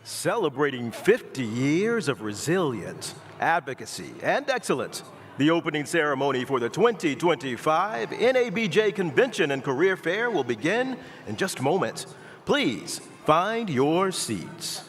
Celebrating 50 years of resilience, advocacy, and excellence, the opening ceremony for the 2025 NABJ Convention and Career Fair will begin in just moments. Please find your seats.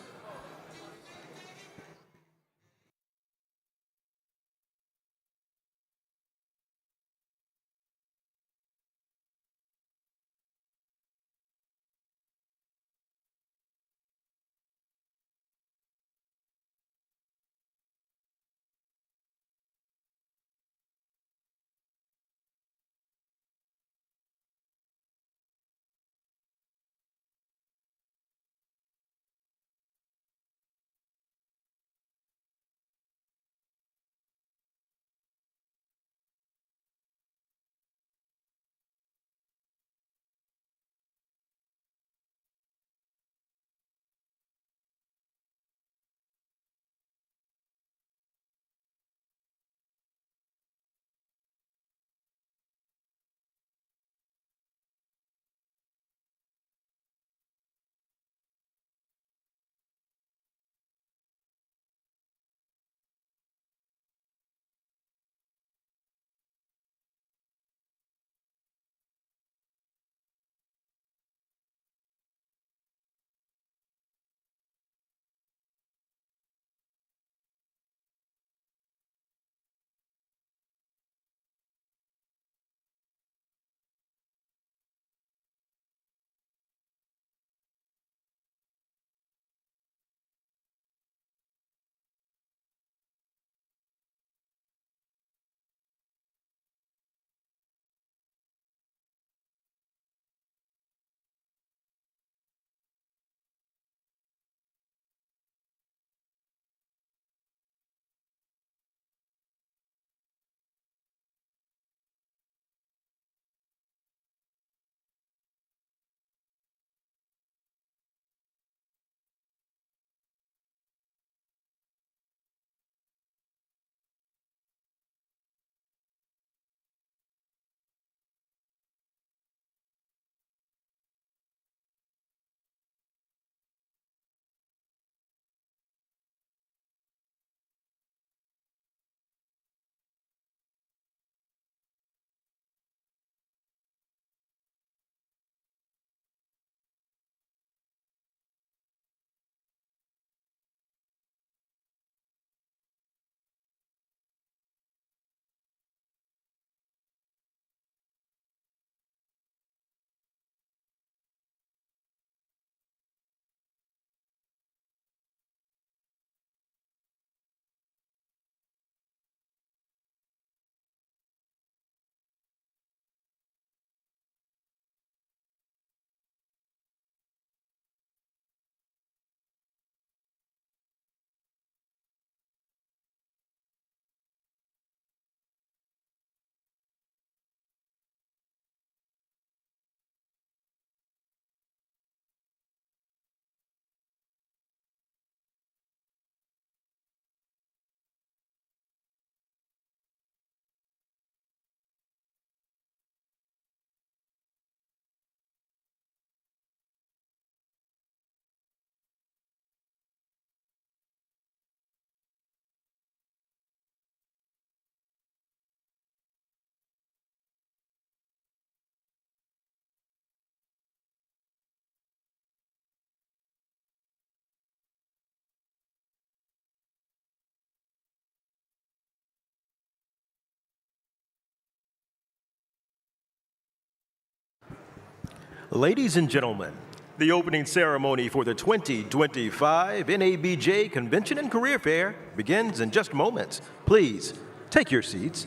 Ladies and gentlemen, the opening ceremony for the 2025 NABJ Convention and Career Fair begins in just moments. Please take your seats.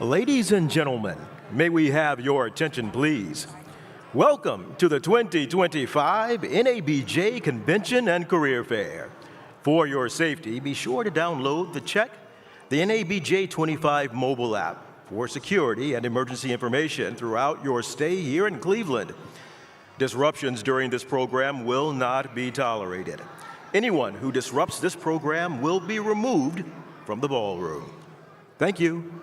Ladies and gentlemen, may we have your attention, please? Welcome to the 2025 NABJ Convention and Career Fair. For your safety, be sure to download the NABJ25 mobile app for security and emergency information throughout your stay here in Cleveland. Disruptions during this program will not be tolerated. Anyone who disrupts this program will be removed from the ballroom. Thank you.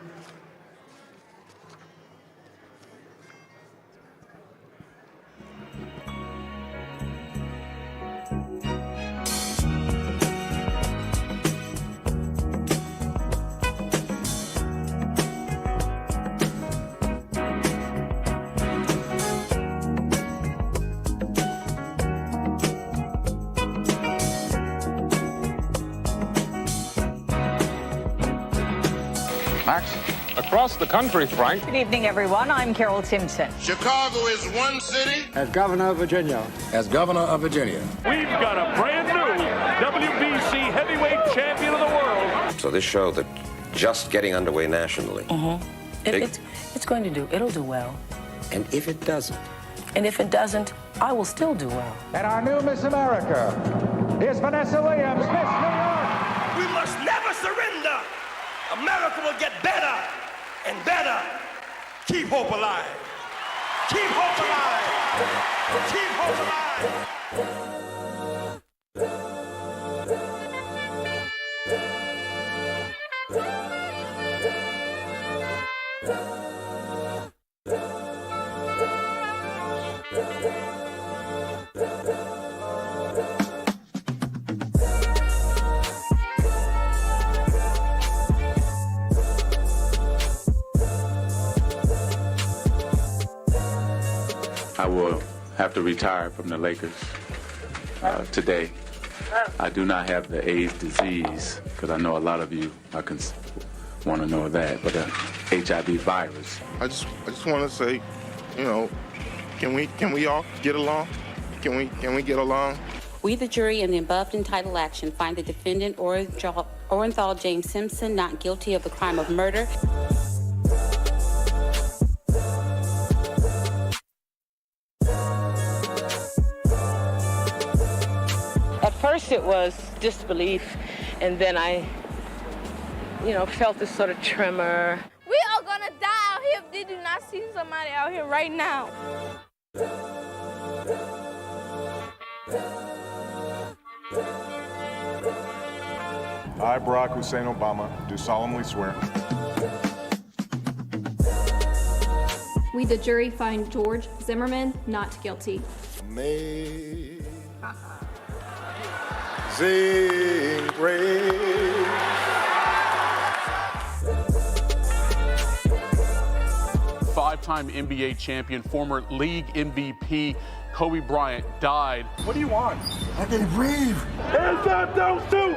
Max? Across the country, Frank. Good evening, everyone. I'm Carol Timpson. Chicago is one city. As governor of Virginia. As governor of Virginia. We've got a brand new WBC heavyweight champion of the world. So this show that just getting underway nationally. It's going to do. It'll do well. And if it doesn't? And if it doesn't, I will still do well. And our new Miss America is Vanessa Williams, Miss New York. We must never surrender. America will get better and better. Keep hope alive. Keep hope alive. Keep hope I will have to retire from the Lakers today. I do not have the AIDS disease, because I know a lot of you want to know that, but the HIV virus. I just want to say, you know, can we all get along? Can we get along? We, the jury, in the above entitled action, find the defendant Orenthal James Simpson not guilty of the crime of murder. At first it was disbelief, and then I, felt this sort of tremor. We are gonna die out here if they do not see somebody out here right now. I, Barack Hussein Obama, do solemnly swear. We, the jury, find George Zimmerman not guilty. Amazing grace. Five-time NBA champion, former league MVP, Kobe Bryant died. What do you want? I can breathe. Hands up, those two!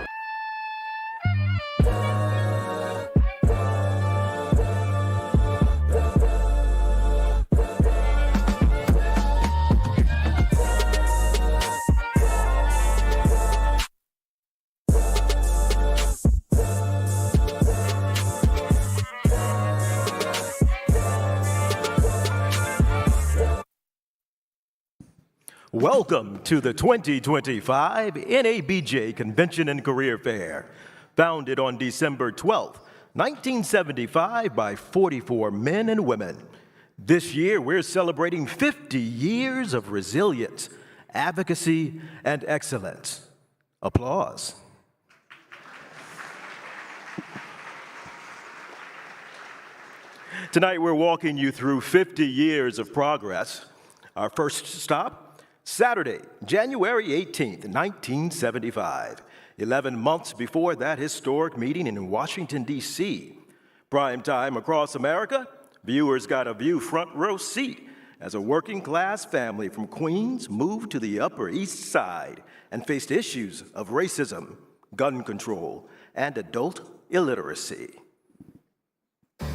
Welcome to the 2025 NABJ Convention and Career Fair. Founded on December 12, 1975 by 44 men and women. This year, we're celebrating 50 years of resilience, advocacy, and excellence. Applause. Tonight, we're walking you through 50 years of progress. Our first stop, Saturday, January 18th, 1975, 11 months before that historic meeting in Washington, D.C. Prime time across America, viewers got a view front row seat as a working-class family from Queens moved to the Upper East Side and faced issues of racism, gun control, and adult illiteracy. Moving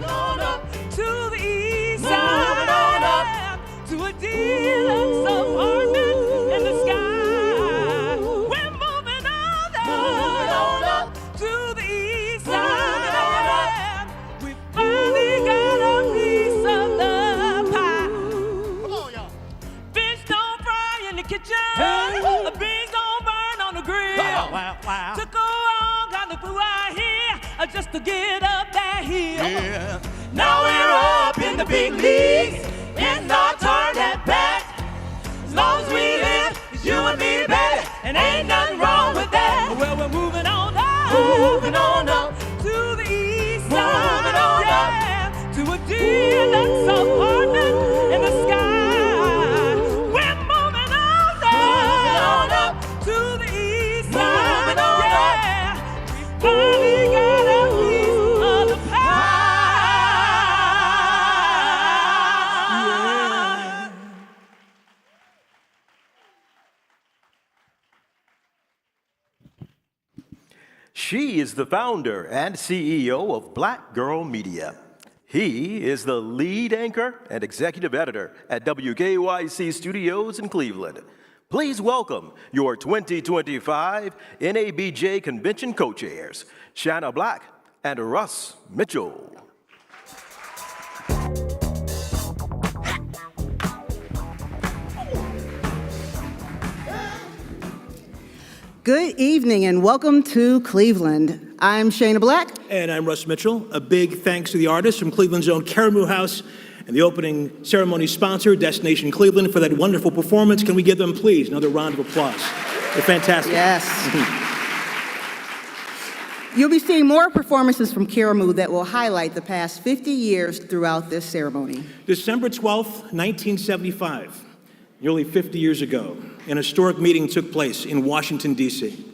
on up to the east side. Moving on up to a deluxe apartment in the sky. We're moving on up to the east side. just to get up that hill. Yeah. Now we're up in the big leagues, it's our turn at bat. As long as we live, it's you and me, baby, and ain't nothing wrong with that. Well, we're moving on up to the east side, moving on up to a deluxe apartment in the sky. We're moving on up to the east side, moving on up. We finally got a piece of the pie. Yeah. She is the founder and CEO of Black Girl Media. He is the lead anchor and executive editor at WKYC Studios in Cleveland. Please welcome your 2025 NABJ Convention co-chairs, Shanna Black and Russ Mitchell. Good evening and welcome to Cleveland. I'm Shana Black. And I'm Russ Mitchell. A big thanks to the artists from Cleveland's own Karamu House and the opening ceremony sponsor, Destination Cleveland, for that wonderful performance. Can we give them, please, another round of applause? They're fantastic. Yes. You'll be seeing more performances from Karamu that will highlight the past 50 years throughout this ceremony. December 12th, 1975, nearly 50 years ago, an historic meeting took place in Washington, D.C.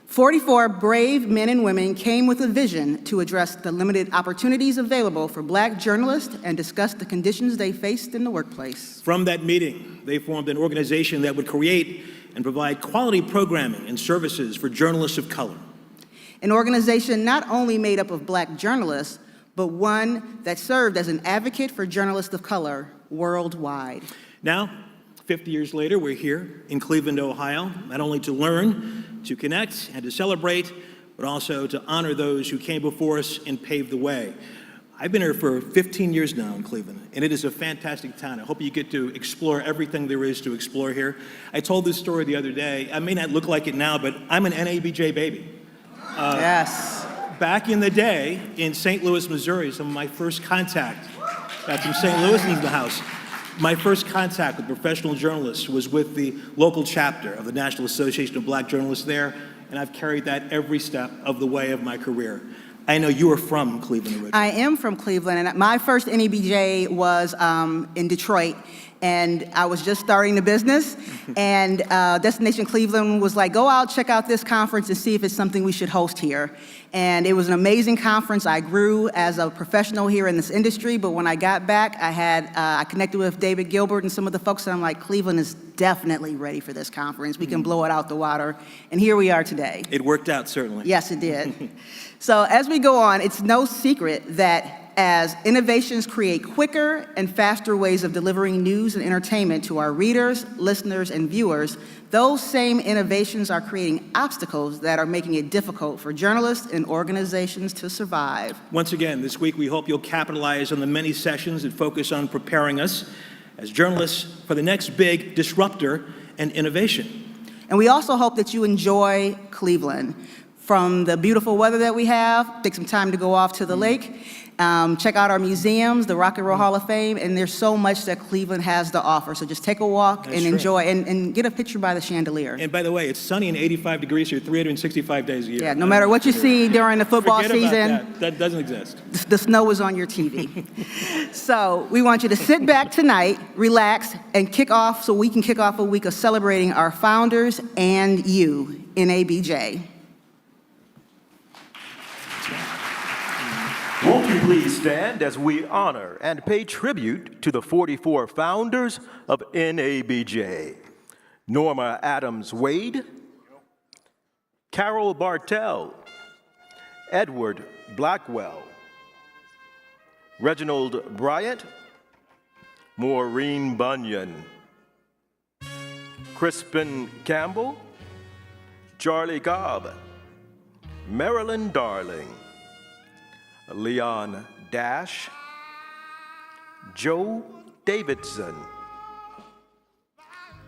44 brave men and women came with a vision to address the limited opportunities available for Black journalists and discuss the conditions they faced in the workplace. From that meeting, they formed an organization that would create and provide quality programming and services for journalists of color. An organization not only made up of Black journalists, but one that served as an advocate for journalists of color worldwide. Now, 50 years later, we're here in Cleveland, Ohio, not only to learn, to connect, and to celebrate, but also to honor those who came before us and paved the way. I've been here for 15 years now in Cleveland, and it is a fantastic town. I hope you get to explore everything there is to explore here. I told this story the other day. I may not look like it now, but I'm an NABJ baby. Yes. Back in the day in St. Louis, Missouri, some of my first contact, got from St. Louis into the house. My first contact with professional journalists was with the local chapter of the National Association of Black Journalists there, and I've carried that every step of the way of my career. I know you are from Cleveland originally. I am from Cleveland, and my first NABJ was in Detroit, and I was just starting the business, and Destination Cleveland was like, go out, check out this conference and see if it's something we should host here. And it was an amazing conference. I grew as a professional here in this industry, but when I got back, I connected with David Gilbert and some of the folks, and I'm like, Cleveland is definitely ready for this conference. We can blow it out the water, and here we are today. It worked out, certainly. Yes, it did. So as we go on, it's no secret that as innovations create quicker and faster ways of delivering news and entertainment to our readers, listeners, and viewers, those same innovations are creating obstacles that are making it difficult for journalists and organizations to survive. Once again, this week we hope you'll capitalize on the many sessions that focus on preparing us as journalists for the next big disruptor and innovation. And we also hope that you enjoy Cleveland. From the beautiful weather that we have, take some time to go off to the lake, check out our museums, the Rock and Roll Hall of Fame, and there's so much that Cleveland has to offer. So just take a walk and enjoy, and get a picture by the chandelier. And by the way, it's sunny and 85 degrees here 365 days a year. Yeah, no matter what you see during the football season. About that doesn't exist. The snow is on your TV. So we want you to sit back tonight, relax, and kick off so we can kick off a week of celebrating our founders and you, NABJ. Won't you please stand as we honor and pay tribute to the 44 founders of NABJ. Norma Adams Wade, Carol Bartell, Edward Blackwell, Reginald Bryant, Maureen Bunyan, Crispin Campbell, Charlie Cobb, Marilyn Darling, Leon Dash, Joe Davidson,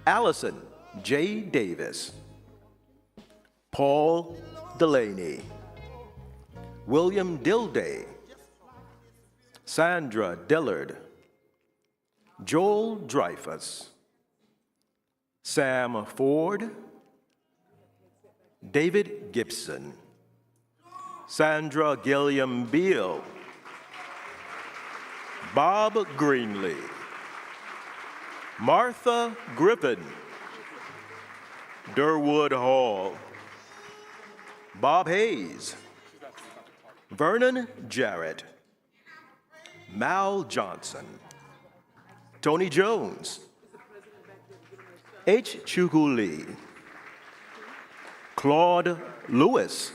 Allison J. Davis, Paul Delaney, William Dilday, Sandra Dillard, Joel Dreyfus, Sam Ford, David Gibson, Sandra Gilliam Beal, Bob Greenlee, Martha Griffin, Durwood Hall, Bob Hayes, Vernon Jarrett, Mal Johnson, Tony Jones, H. Chuku Lee, Claude Lewis,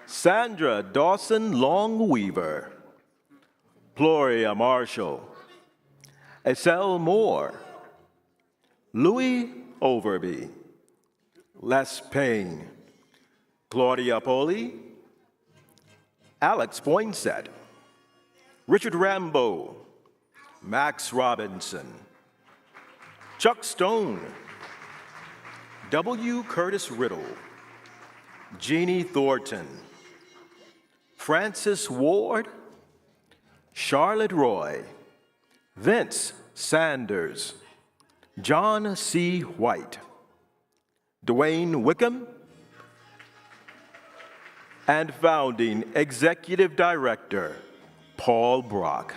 Sandra Dawson Long Weaver, Gloria Marshall, Estelle Moore, Louis Overby, Les Payne, Claudia Poli, Alex Poinsett, Richard Rambo, Max Robinson, Chuck Stone, W. Curtis Riddle, Jeannie Thornton, Francis Ward, Charlotte Roy, Vince Sanders, John C. White, Dwayne Wickham, and founding Executive Director, Paul Brock.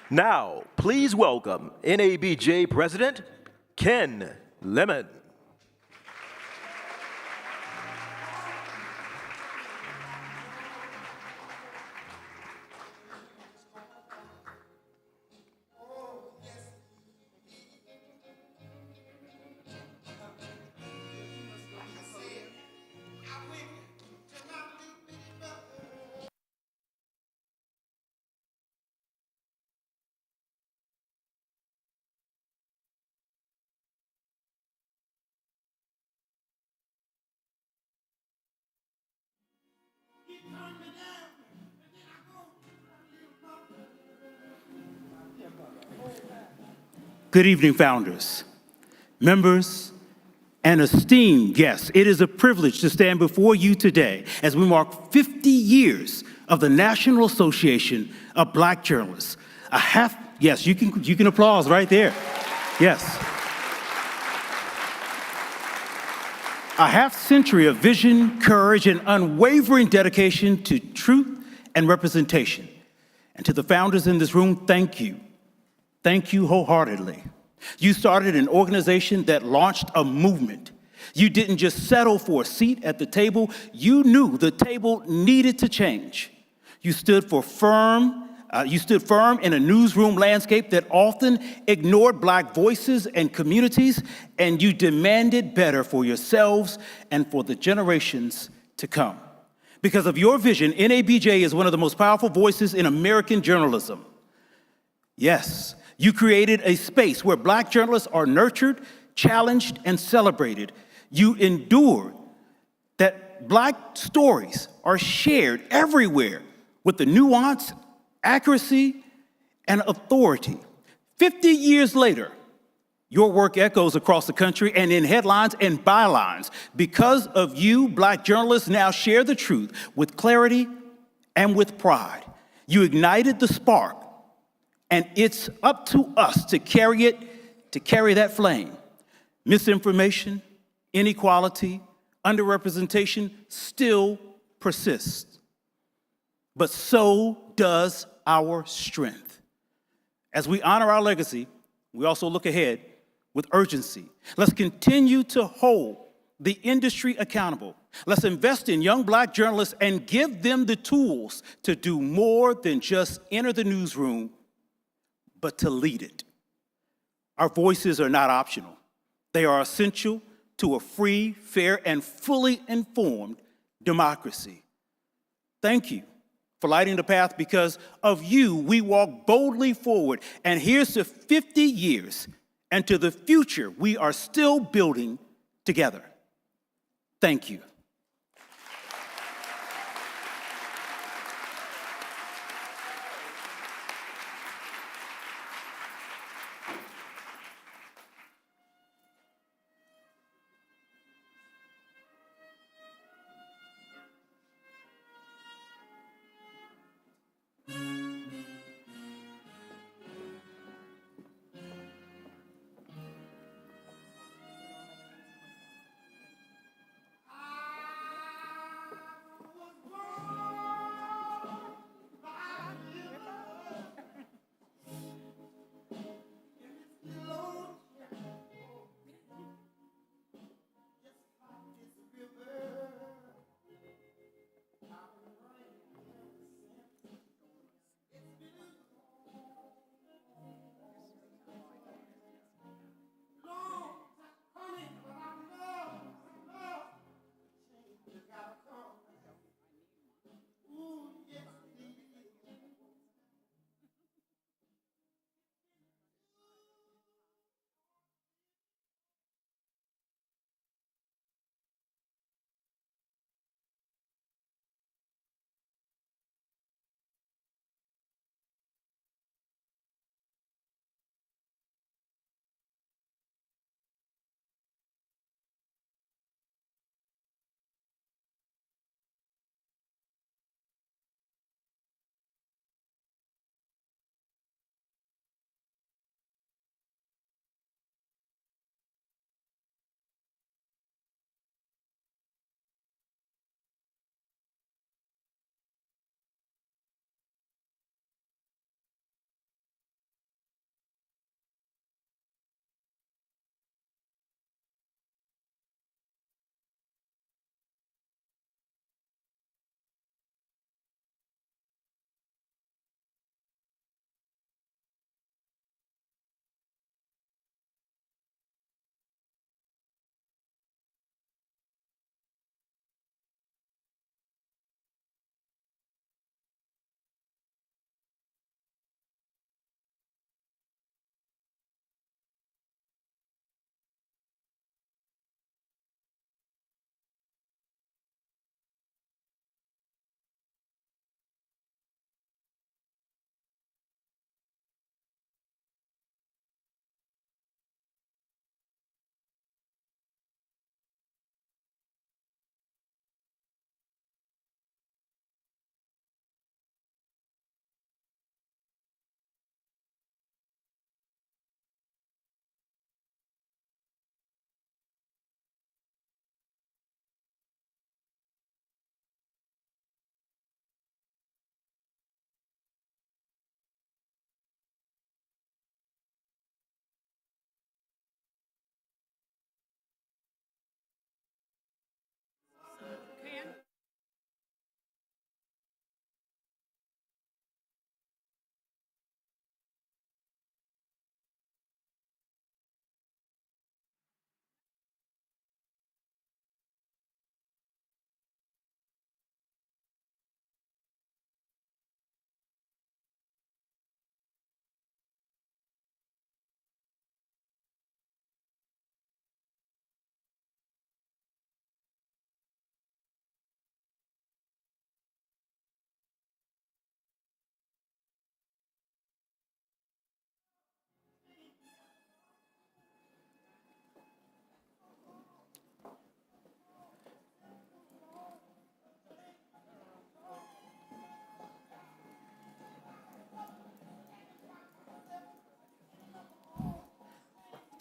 Now, please welcome NABJ President Ken Lemon. Good evening, founders, members, and esteemed guests. It is a privilege to stand before you today as we mark 50 years of the National Association of Black Journalists. Yes, you can applause right there. Yes. A half-century of vision, courage, and unwavering dedication to truth and representation. And to the founders in this room, thank you. Thank you wholeheartedly. You started an organization that launched a movement. You didn't just settle for a seat at the table. You knew the table needed to change. You stood firm in a newsroom landscape that often ignored Black voices and communities, and you demanded better for yourselves and for the generations to come. Because of your vision, NABJ is one of the most powerful voices in American journalism. Yes, you created a space where Black journalists are nurtured, challenged, and celebrated. You endured that Black stories are shared everywhere with the nuance, accuracy, and authority. 50 years later, your work echoes across the country and in headlines and bylines. Because of you, Black journalists now share the truth with clarity and with pride. You ignited the spark, and it's up to us to carry that flame. Misinformation, inequality, underrepresentation still persists. But so does our strength. As we honor our legacy, we also look ahead with urgency. Let's continue to hold the industry accountable. Let's invest in young Black journalists and give them the tools to do more than just enter the newsroom, but to lead it. Our voices are not optional. They are essential to a free, fair, and fully informed democracy. Thank you for lighting the path. Because of you, we walk boldly forward. And here's to 50 years and to the future we are still building together. Thank you.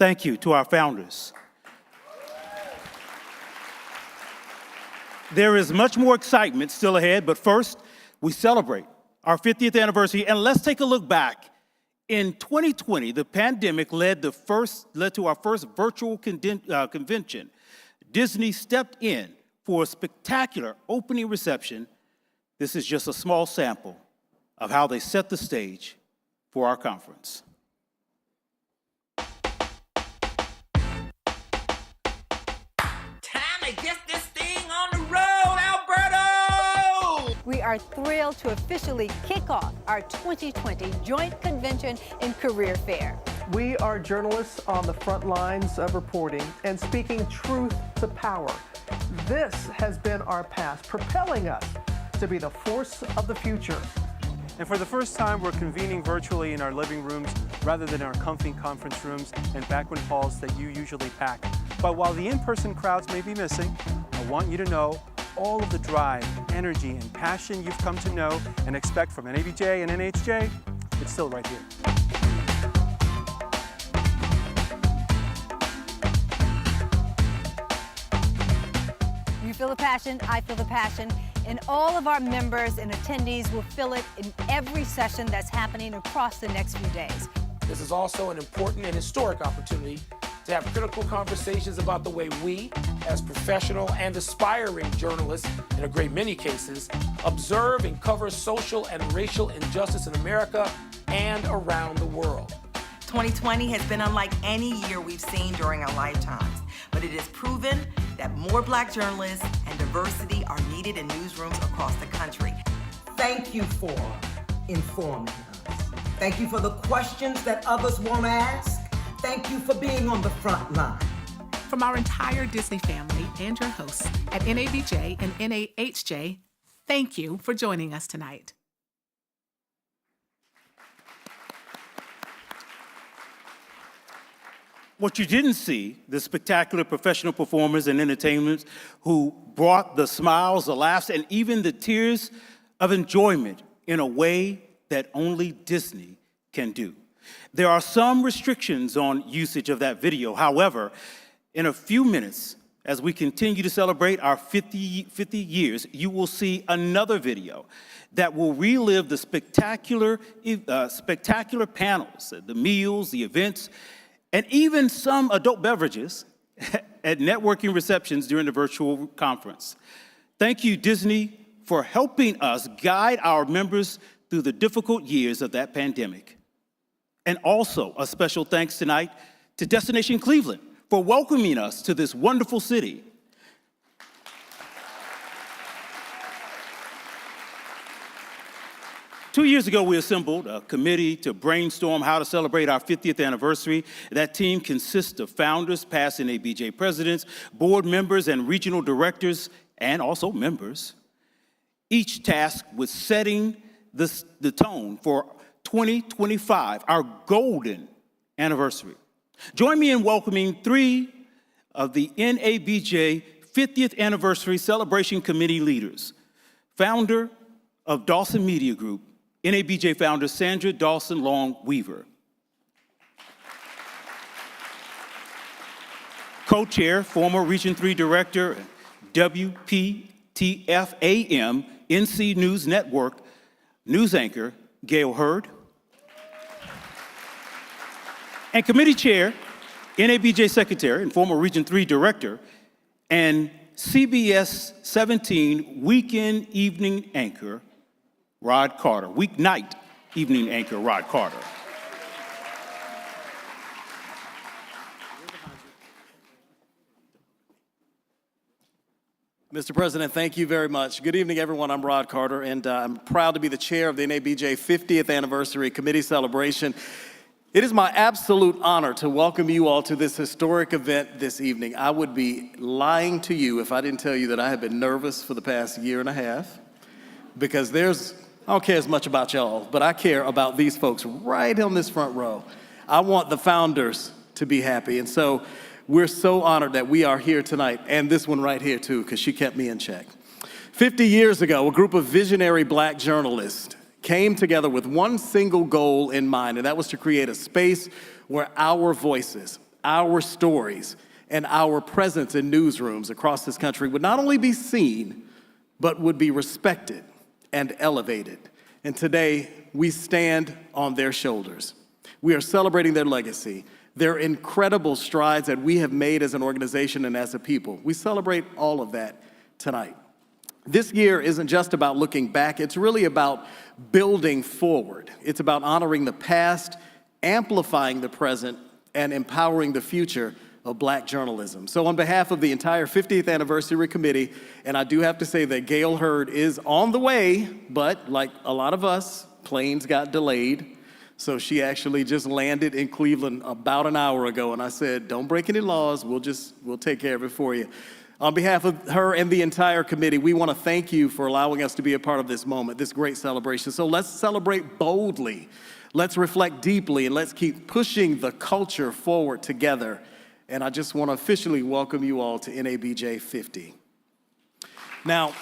Thank you to our founders. There is much more excitement still ahead, but first, we celebrate our 50th anniversary, and let's take a look back. In 2020, the pandemic led to our first virtual convention. Disney stepped in for a spectacular opening reception. This is just a small sample of how they set the stage for our conference. Get this thing on the road, Alberto! We are thrilled to officially kick off our 2020 Joint Convention and Career Fair. We are journalists on the front lines of reporting and speaking truth to power. This has been our past, propelling us to be the force of the future. And for the first time, we're convening virtually in our living rooms rather than our comfy conference rooms and banquet halls that you usually pack. But while the in-person crowds may be missing, I want you to know all of the drive, energy, and passion you've come to know and expect from NABJ and NHJ, it's still right here. You feel the passion, I feel the passion, and all of our members and attendees will feel it in every session that's happening across the next few days. This is also an important and historic opportunity to have critical conversations about the way we, as professional and aspiring journalists, in a great many cases, observe and cover social and racial injustice in America and around the world. 2020 has been unlike any year we've seen during our lifetimes, but it has proven that more Black journalists and diversity are needed in newsrooms across the country. Thank you for informing us. Thank you for the questions that others won't ask. Thank you for being on the front line. From our entire Disney family and your hosts at NABJ and NAHJ, thank you for joining us tonight. What you didn't see, the spectacular professional performers and entertainers who brought the smiles, the laughs, and even the tears of enjoyment in a way that only Disney can do. There are some restrictions on usage of that video. However, in a few minutes, as we continue to celebrate our 50 years, you will see another video that will relive the spectacular panels, the meals, the events, and even some adult beverages at networking receptions during the virtual conference. Thank you, Disney, for helping us guide our members through the difficult years of that pandemic. And also a special thanks tonight to Destination Cleveland for welcoming us to this wonderful city. Two years ago, we assembled a committee to brainstorm how to celebrate our 50th anniversary. That team consists of founders, past NABJ presidents, board members, and regional directors, and also members, each tasked with setting the tone for 2025, our golden anniversary. Join me in welcoming three of the NABJ 50th Anniversary Celebration Committee leaders. Founder of Dawson Media Group, NABJ founder Sandra Dawson Long Weaver. Co-chair, former Region 3 Director, WPTF-AM, NC News Network, news anchor, Gail Hurd. And committee chair, NABJ Secretary and former Region 3 Director, and CBS 17 weekend evening anchor, Rod Carter. Weeknight evening anchor, Rod Carter. Mr. President, thank you very much. Good evening, everyone. I'm Rod Carter, and I'm proud to be the chair of the NABJ 50th Anniversary Committee Celebration. It is my absolute honor to welcome you all to this historic event this evening. I would be lying to you if I didn't tell you that I have been nervous for the past year and a half, because I don't care as much about y'all, but I care about these folks right on this front row. I want the founders to be happy, and so we're so honored that we are here tonight, and this one right here too, because she kept me in check. 50 years ago, a group of visionary Black journalists came together with one single goal in mind, and that was to create a space where our voices, our stories and our presence in newsrooms across this country would not only be seen, but would be respected and elevated. And today, we stand on their shoulders. We are celebrating their legacy, their incredible strides that we have made as an organization and as a people. We celebrate all of that tonight. This year isn't just about looking back, it's really about building forward. It's about honoring the past, amplifying the present, and empowering the future of Black journalism. So on behalf of the entire 50th Anniversary Committee, and I do have to say that Gail Hurd is on the way, but like a lot of us, planes got delayed. So she actually just landed in Cleveland about an hour ago, and I said, don't break any laws, we'll take care of it for you. On behalf of her and the entire committee, we want to thank you for allowing us to be a part of this moment, this great celebration. So let's celebrate boldly, let's reflect deeply, and let's keep pushing the culture forward together. And I just want to officially welcome you all to NABJ 50. Now,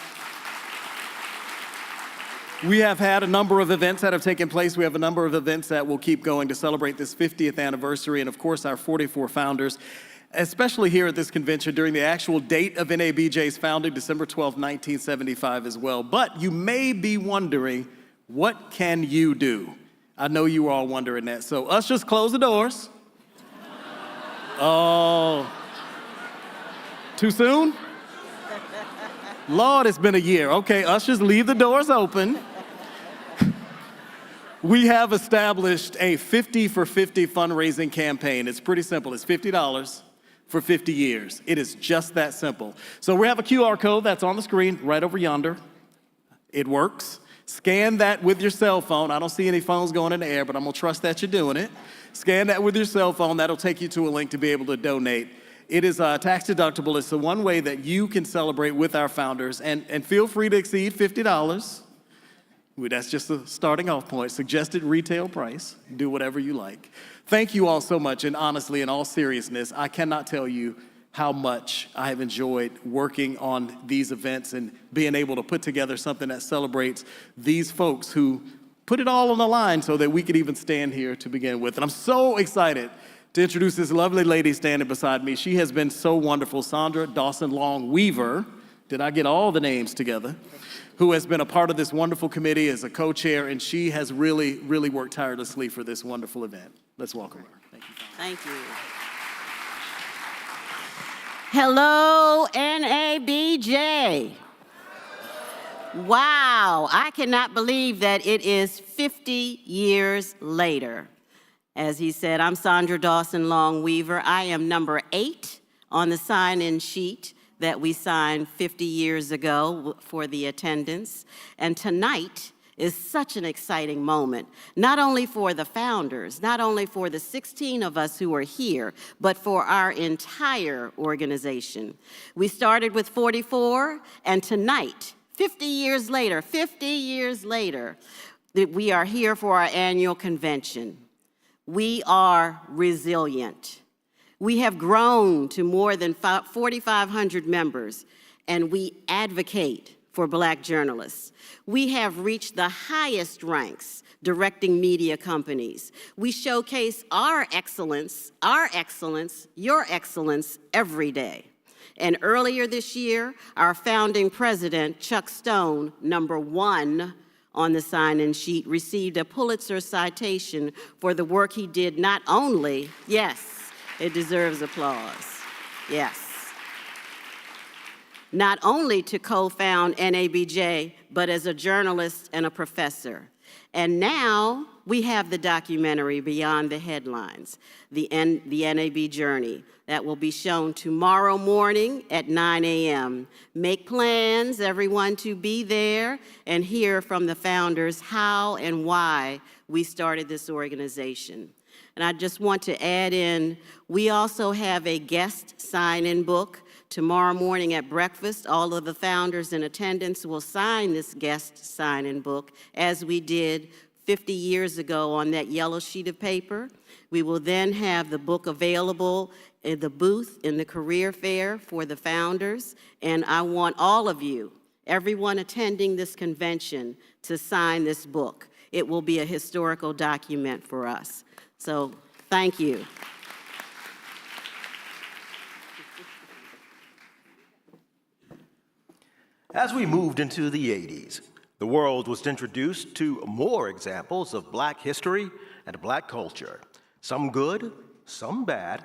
we have had a number of events that have taken place. We have a number of events that will keep going to celebrate this 50th anniversary and, of course, our 44 founders, especially here at this convention during the actual date of NABJ's founding, December 12, 1975 as well. But you may be wondering, what can you do? I know you are all wondering that. So ushers, close the doors. Oh, too soon? Lord, it's been a year. Okay, ushers, leave the doors open. We have established a 50 for 50 fundraising campaign. It's pretty simple. It's $50 for 50 years. It is just that simple. So we have a QR code that's on the screen right over yonder. It works. Scan that with your cell phone. I don't see any phones going in the air, but I'm going to trust that you're doing it. Scan that with your cell phone. That'll take you to a link to be able to donate. It is tax deductible. It's the one way that you can celebrate with our founders. And feel free to exceed $50. That's just a starting off point. Suggested retail price. Do whatever you like. Thank you all so much. And honestly, in all seriousness, I cannot tell you how much I have enjoyed working on these events and being able to put together something that celebrates these folks who put it all on the line so that we could even stand here to begin with. And I'm so excited to introduce this lovely lady standing beside me. She has been so wonderful, Sandra Dawson-Long Weaver. Did I get all the names together? Who has been a part of this wonderful committee as a co-chair, and she has really, really worked tirelessly for this wonderful event. Let's welcome her. Thank you. Thank you. Hello, NABJ. Wow, I cannot believe that it is 50 years later. As he said, I'm Sandra Dawson-Long Weaver. I am number 8 on the sign-in sheet that we signed 50 years ago for the attendance. And tonight is such an exciting moment, not only for the founders, not only for the 16 of us who are here, but for our entire organization. We started with 44, and tonight, 50 years later, we are here for our annual convention. We are resilient. We have grown to more than 4,500 members, and we advocate for Black journalists. We have reached the highest ranks directing media companies. We showcase our excellence, your excellence every day. And earlier this year, our founding president, Chuck Stone, number 1 on the sign-in sheet, received a Pulitzer citation for the work he did not only, yes, it deserves applause, yes, not only to co-found NABJ, but as a journalist and a professor. And now we have the documentary Beyond the Headlines, the NAB Journey, that will be shown tomorrow morning at 9 a.m. Make plans, everyone, to be there and hear from the founders how and why we started this organization. And I just want to add in, we also have a guest sign-in book. Tomorrow morning at breakfast, all of the founders in attendance will sign this guest sign-in book, as we did 50 years ago on that yellow sheet of paper. We will then have the book available in the booth in the career fair for the founders. And I want all of you, everyone attending this convention, to sign this book. It will be a historical document for us. So thank you. As we moved into the 80s, the world was introduced to more examples of Black history and Black culture, some good, some bad,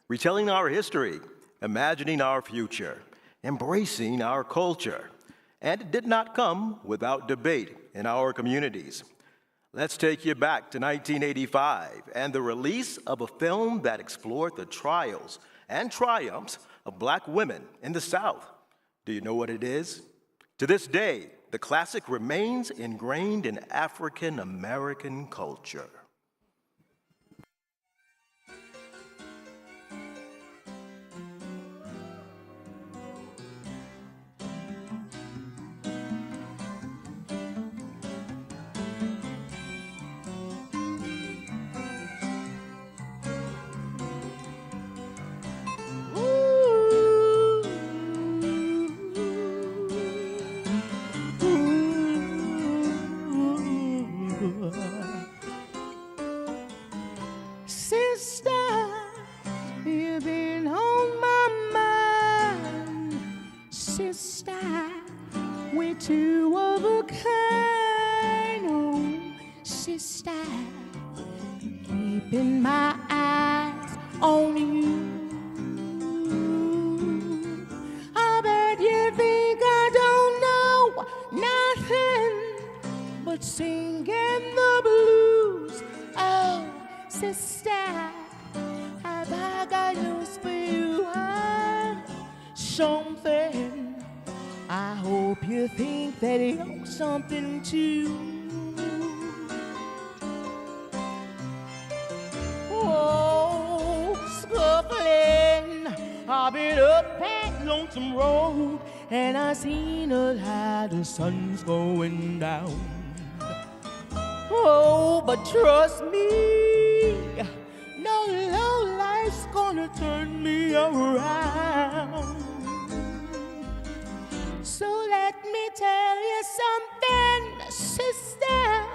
retelling our history, imagining our future, embracing our culture. And it did not come without debate in our communities. Let's take you back to 1985 and the release of a film that explored the trials and triumphs of Black women in the South. Do you know what it is? To this day, the classic remains ingrained in African American culture. Sister, you've been on my mind. Sister, we're two of a kind. Oh, sister, keeping my eyes on you. I bet you think I don't know nothing but singing the blues. Oh, sister, have I got news for you? Something. I hope you think that you're something too. Oh, scuffling. I've been up that lonesome road and I seen a light, the sun's going down. Oh, but trust me, no low life's gonna turn me around. So let me tell you something, sister.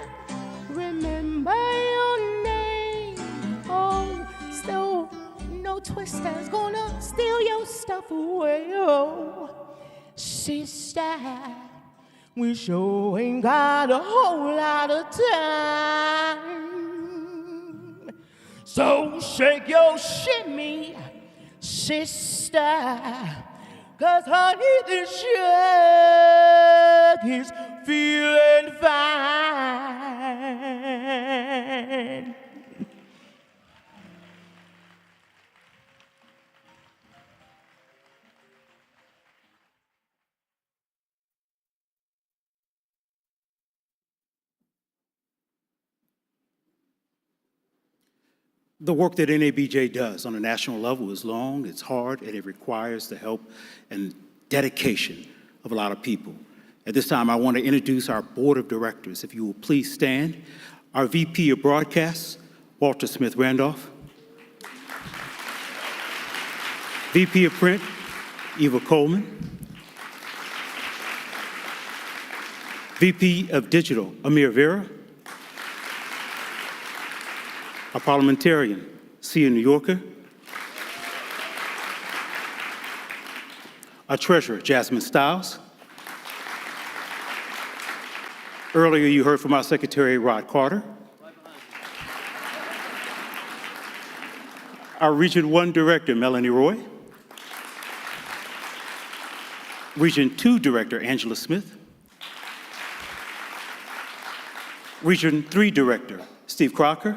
Remember your name. Oh, still no twister's gonna steal your stuff away. Oh, sister, we sure ain't got a whole lot of time. So shake your shimmy, sister, 'cause honey, this jug is feeling fine. The work that NABJ does on a national level is long, it's hard, and it requires the help and dedication of a lot of people. At this time, I want to introduce our board of directors. If you will please stand. Our VP of Broadcasts, Walter Smith Randolph. VP of Print, Eva Coleman. VP of Digital, Amir Vera. Our parliamentarian, Sia New Yorker. Our treasurer, Jasmine Stiles. Earlier, you heard from our secretary, Rod Carter. Our Region 1 director, Melanie Roy. Region 2 director, Angela Smith. Region 3 director, Steve Crocker.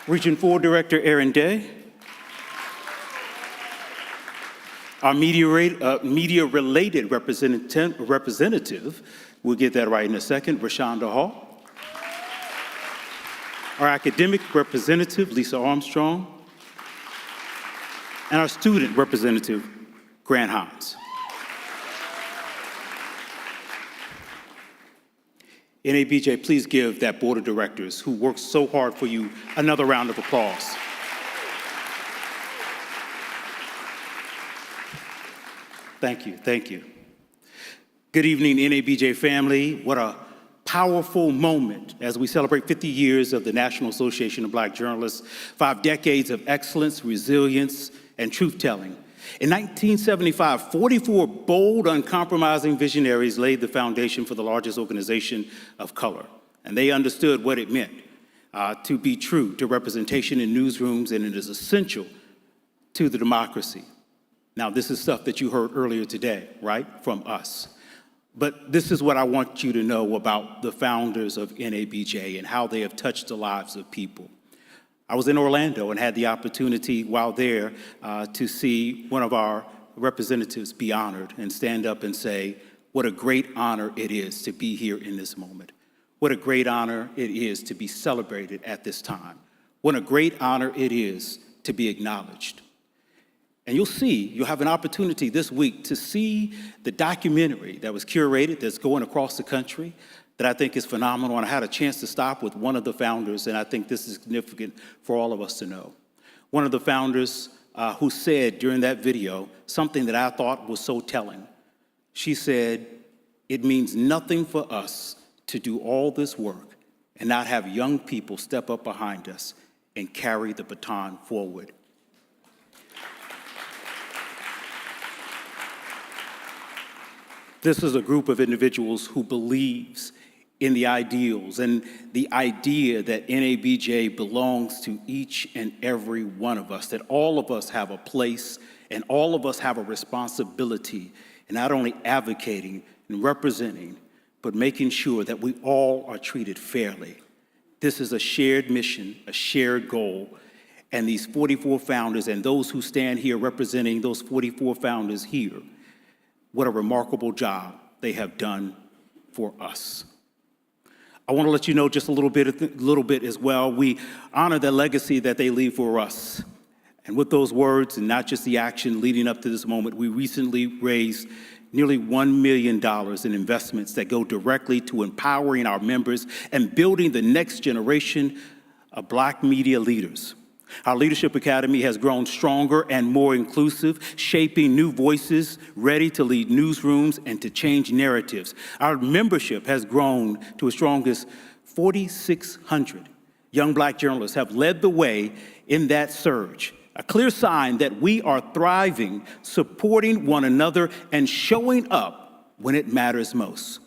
Region 4 Director Aaron Day. Our media-related representative, we'll get that right in a second, Rashonda Hall. Our academic representative, Lisa Armstrong. And our student representative, Grant Hines. NABJ, please give that board of directors who worked so hard for you another round of applause. Thank you, thank you. Good evening, NABJ family. What a powerful moment as we celebrate 50 years of the National Association of Black Journalists, 5 decades of excellence, resilience, and truth-telling. In 1975, 44 bold, uncompromising visionaries laid the foundation for the largest organization of color, and they understood what it meant to be true to representation in newsrooms, and it is essential to the democracy. Now, this is stuff that you heard earlier today, right, from us. But this is what I want you to know about the founders of NABJ and how they have touched the lives of people. I was in Orlando and had the opportunity while there to see one of our representatives be honored and stand up and say, what a great honor it is to be here in this moment. What a great honor it is to be celebrated at this time. What a great honor it is to be acknowledged. And you'll have an opportunity this week to see the documentary that was curated that's going across the country that I think is phenomenal. And I had a chance to stop with one of the founders, and I think this is significant for all of us to know. One of the founders who said during that video something that I thought was so telling. She said, "It means nothing for us to do all this work and not have young people step up behind us and carry the baton forward." This is a group of individuals who believes in the ideals and the idea that NABJ belongs to each and every one of us, that all of us have a place and all of us have a responsibility in not only advocating and representing, but making sure that we all are treated fairly. This is a shared mission, a shared goal, and these 44 founders and those who stand here representing those 44 founders here, what a remarkable job they have done for us. I want to let you know just a little bit as well. We honor the legacy that they leave for us. And with those words, and not just the action leading up to this moment, we recently raised nearly $1 million in investments that go directly to empowering our members and building the next generation of Black media leaders. Our Leadership Academy has grown stronger and more inclusive, shaping new voices ready to lead newsrooms and to change narratives. Our membership has grown to as strong as 4,600. Young Black journalists have led the way in that surge, a clear sign that we are thriving, supporting one another, and showing up when it matters most.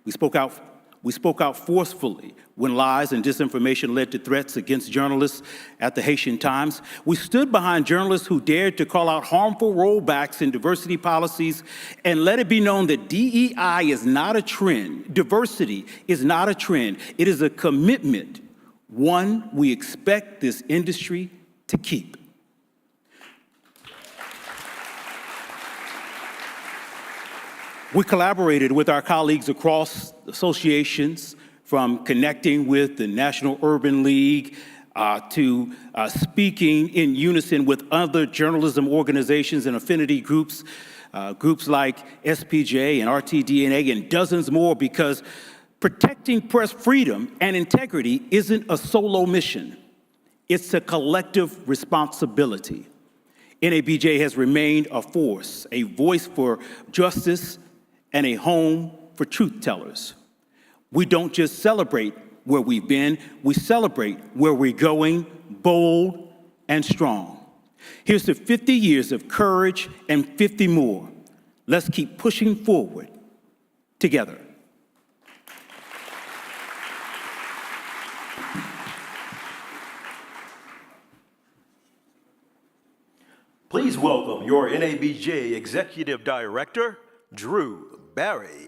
We spoke out forcefully when lies and disinformation led to threats against journalists at the Haitian Times. We stood behind journalists who dared to call out harmful rollbacks in diversity policies and let it be known that DEI is not a trend. Diversity is not a trend. It is a commitment, one we expect this industry to keep. We collaborated with our colleagues across associations, from connecting with the National Urban League to speaking in unison with other journalism organizations and affinity groups, groups like SPJ and RTDNA and dozens more, because protecting press freedom and integrity isn't a solo mission. It's a collective responsibility. NABJ has remained a force, a voice for justice, and a home for truth tellers. We don't just celebrate where we've been, we celebrate where we're going, bold and strong. Here's to 50 years of courage and 50 more. Let's keep pushing forward together. Please welcome your NABJ Executive Director, Drew Barry.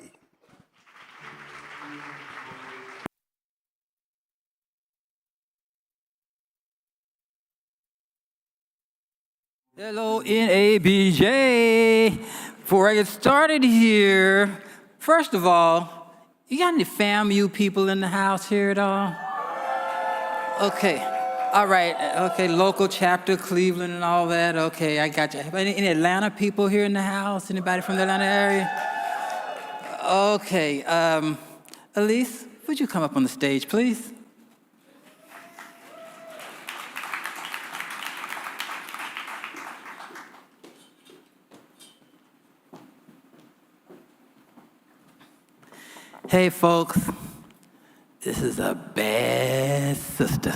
Hello, NABJ. Before I get started here, first of all, you got any FAMU people in the house here at all? Okay, all right, okay, local chapter, Cleveland and all that, okay, I got you. Any Atlanta people here in the house? Anybody from the Atlanta area? Okay, Elise, would you come up on the stage, please? Hey, folks, this is a bad sister.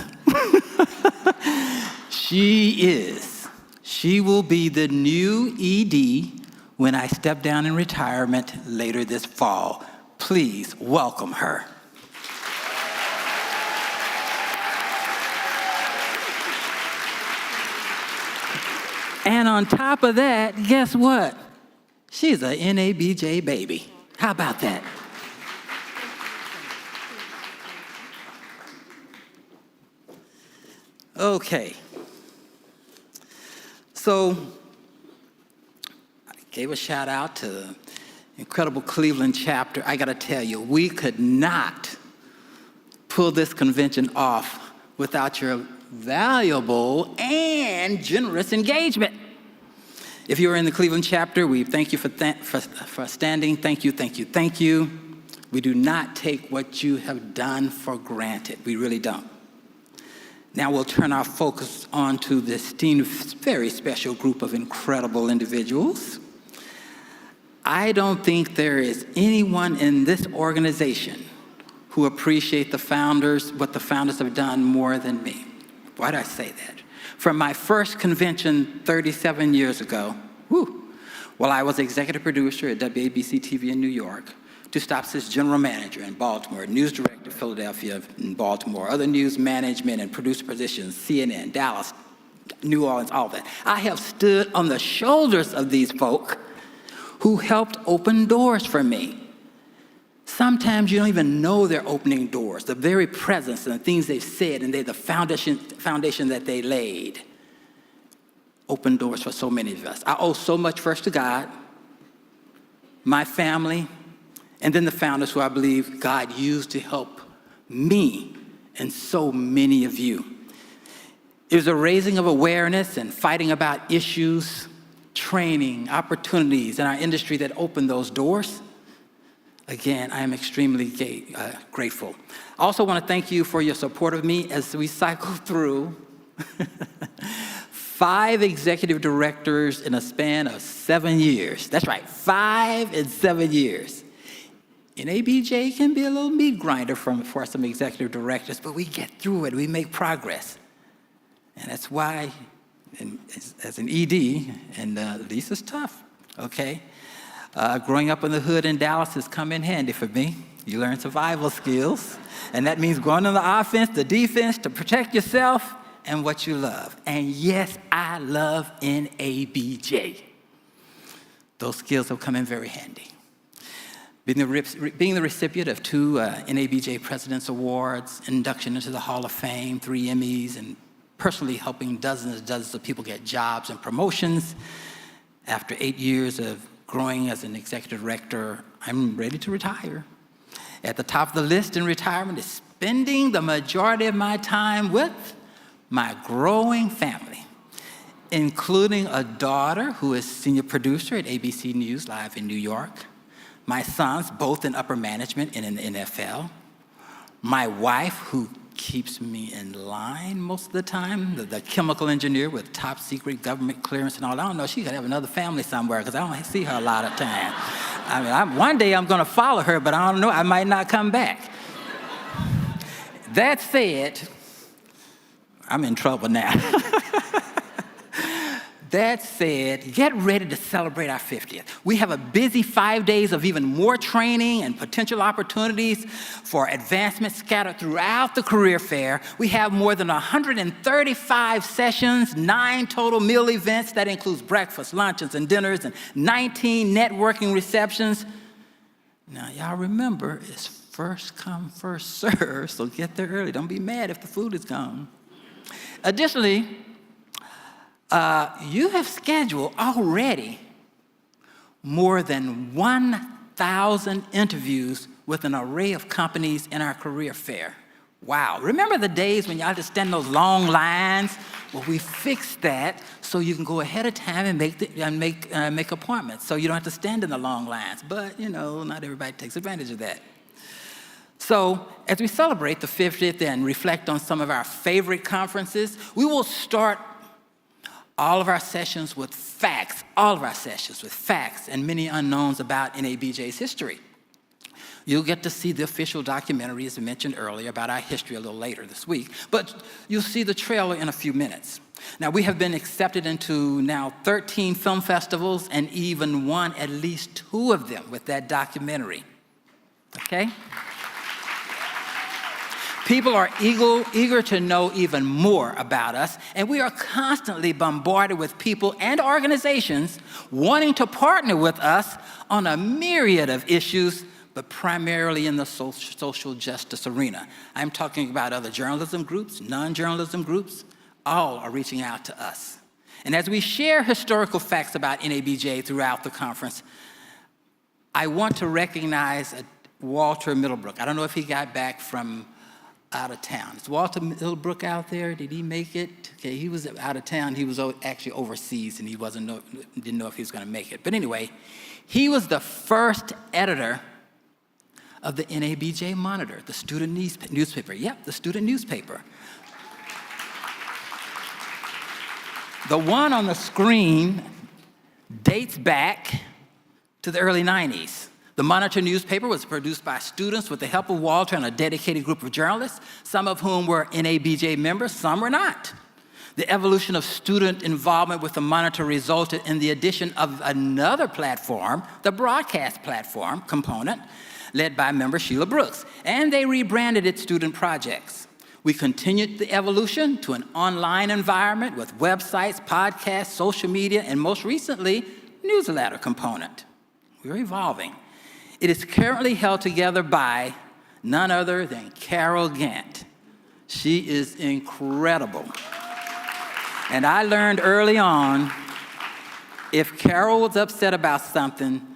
She She will be the new ED when I step down in retirement later this fall. Please welcome her. And on top of that, guess what? She's a NABJ baby. How about that? Okay. So I gave a shout out to the incredible Cleveland chapter. I got to tell you, we could not pull this convention off without your valuable and generous engagement. If you are in the Cleveland chapter, we thank you for standing. Thank you, thank you, thank you. We do not take what you have done for granted. We really don't. Now we'll turn our focus on to this esteemed, very special group of incredible individuals. I don't think there is anyone in this organization who appreciate the founders, what the founders have done more than me. Why do I say that? From my first convention 37 years ago, while I was executive producer at WABC TV in New York, to Stops's general manager in Baltimore, news director Philadelphia in Baltimore, other news management and producer positions, CNN, Dallas, New Orleans, all that. I have stood on the shoulders of these folk who helped open doors for me. Sometimes you don't even know they're opening doors. The very presence and the things they've said and the foundation that they laid opened doors for so many of us. I owe so much first to God, my family, and then the founders who I believe God used to help me and so many of you. It was a raising of awareness and fighting about issues, training, opportunities in our industry that opened those doors. Again, I am extremely grateful. I also want to thank you for your support of me as we cycle through 5 executive directors in a span of 7 years. That's right, 5 in 7 years. NABJ can be a little meat grinder for some executive directors, but we get through it, we make progress. And that's why, as an ED, and Lisa's tough, okay? Growing up in the hood in Dallas has come in handy for me. You learn survival skills, and that means going on the offense, the defense, to protect yourself and what you love. And yes, I love NABJ. Those skills have come in very handy. Being the recipient of 2 NABJ President's Awards, induction into the Hall of Fame, 3 Emmys, and personally helping dozens and dozens of people get jobs and promotions. After 8 years of growing as an executive director, I'm ready to retire. At the top of the list in retirement is spending the majority of my time with my growing family, including a daughter who is senior producer at ABC News Live in New York, my sons, both in upper management and in the NFL, my wife, who keeps me in line most of the time, the chemical engineer with top secret government clearance and all. I don't know, she could have another family somewhere because I don't see her a lot of time. I mean, one day I'm going to follow her, but I don't know, I might not come back. That said, I'm in trouble now. That said, get ready to celebrate our 50th. We have a busy 5 days of even more training and potential opportunities for advancement scattered throughout the career fair. We have more than 135 sessions, 9 total meal events. That includes breakfast, luncheons, and dinners, and 19 networking receptions. Now, y'all remember, it's first come, first serve, so get there early. Don't be mad if the food is gone. Additionally, you have scheduled already more than 1,000 interviews with an array of companies in our career fair. Wow. Remember the days when y'all just stand in those long lines? Well, we fixed that so you can go ahead of time and make appointments, so you don't have to stand in the long lines. But, you know, not everybody takes advantage of that. So as we celebrate the 50th and reflect on some of our favorite conferences, we will start all of our sessions with facts, and many unknowns about NABJ's history. You'll get to see the official documentary, as I mentioned earlier, about our history a little later this week, but you'll see the trailer in a few minutes. Now, we have been accepted into now 13 film festivals and even won at least 2 of them with that documentary, okay? People are eager to know even more about us, and we are constantly bombarded with people and organizations wanting to partner with us on a myriad of issues, but primarily in the social justice arena. I'm talking about other journalism groups, non-journalism groups, all are reaching out to us. And as we share historical facts about NABJ throughout the conference, I want to recognize Walter Middlebrook. I don't know if he got back from out of town. Is Walter Middlebrook out there? Did he make it? Okay, he was out of town. He was actually overseas, and he didn't know if he was going to make it. But anyway, he was the first editor of the NABJ Monitor, the student newspaper. Yep, the student newspaper. The one on the screen dates back to the early 90s. The Monitor newspaper was produced by students with the help of Walter and a dedicated group of journalists, some of whom were NABJ members, some were not. The evolution of student involvement with the Monitor resulted in the addition of another platform, the broadcast platform component, led by member Sheila Brooks, and they rebranded it Student Projects. We continued the evolution to an online environment with websites, podcasts, social media, and most recently, newsletter component. We're evolving. It is currently held together by none other than Carol Gant. She is incredible. And I learned early on, if Carol was upset about something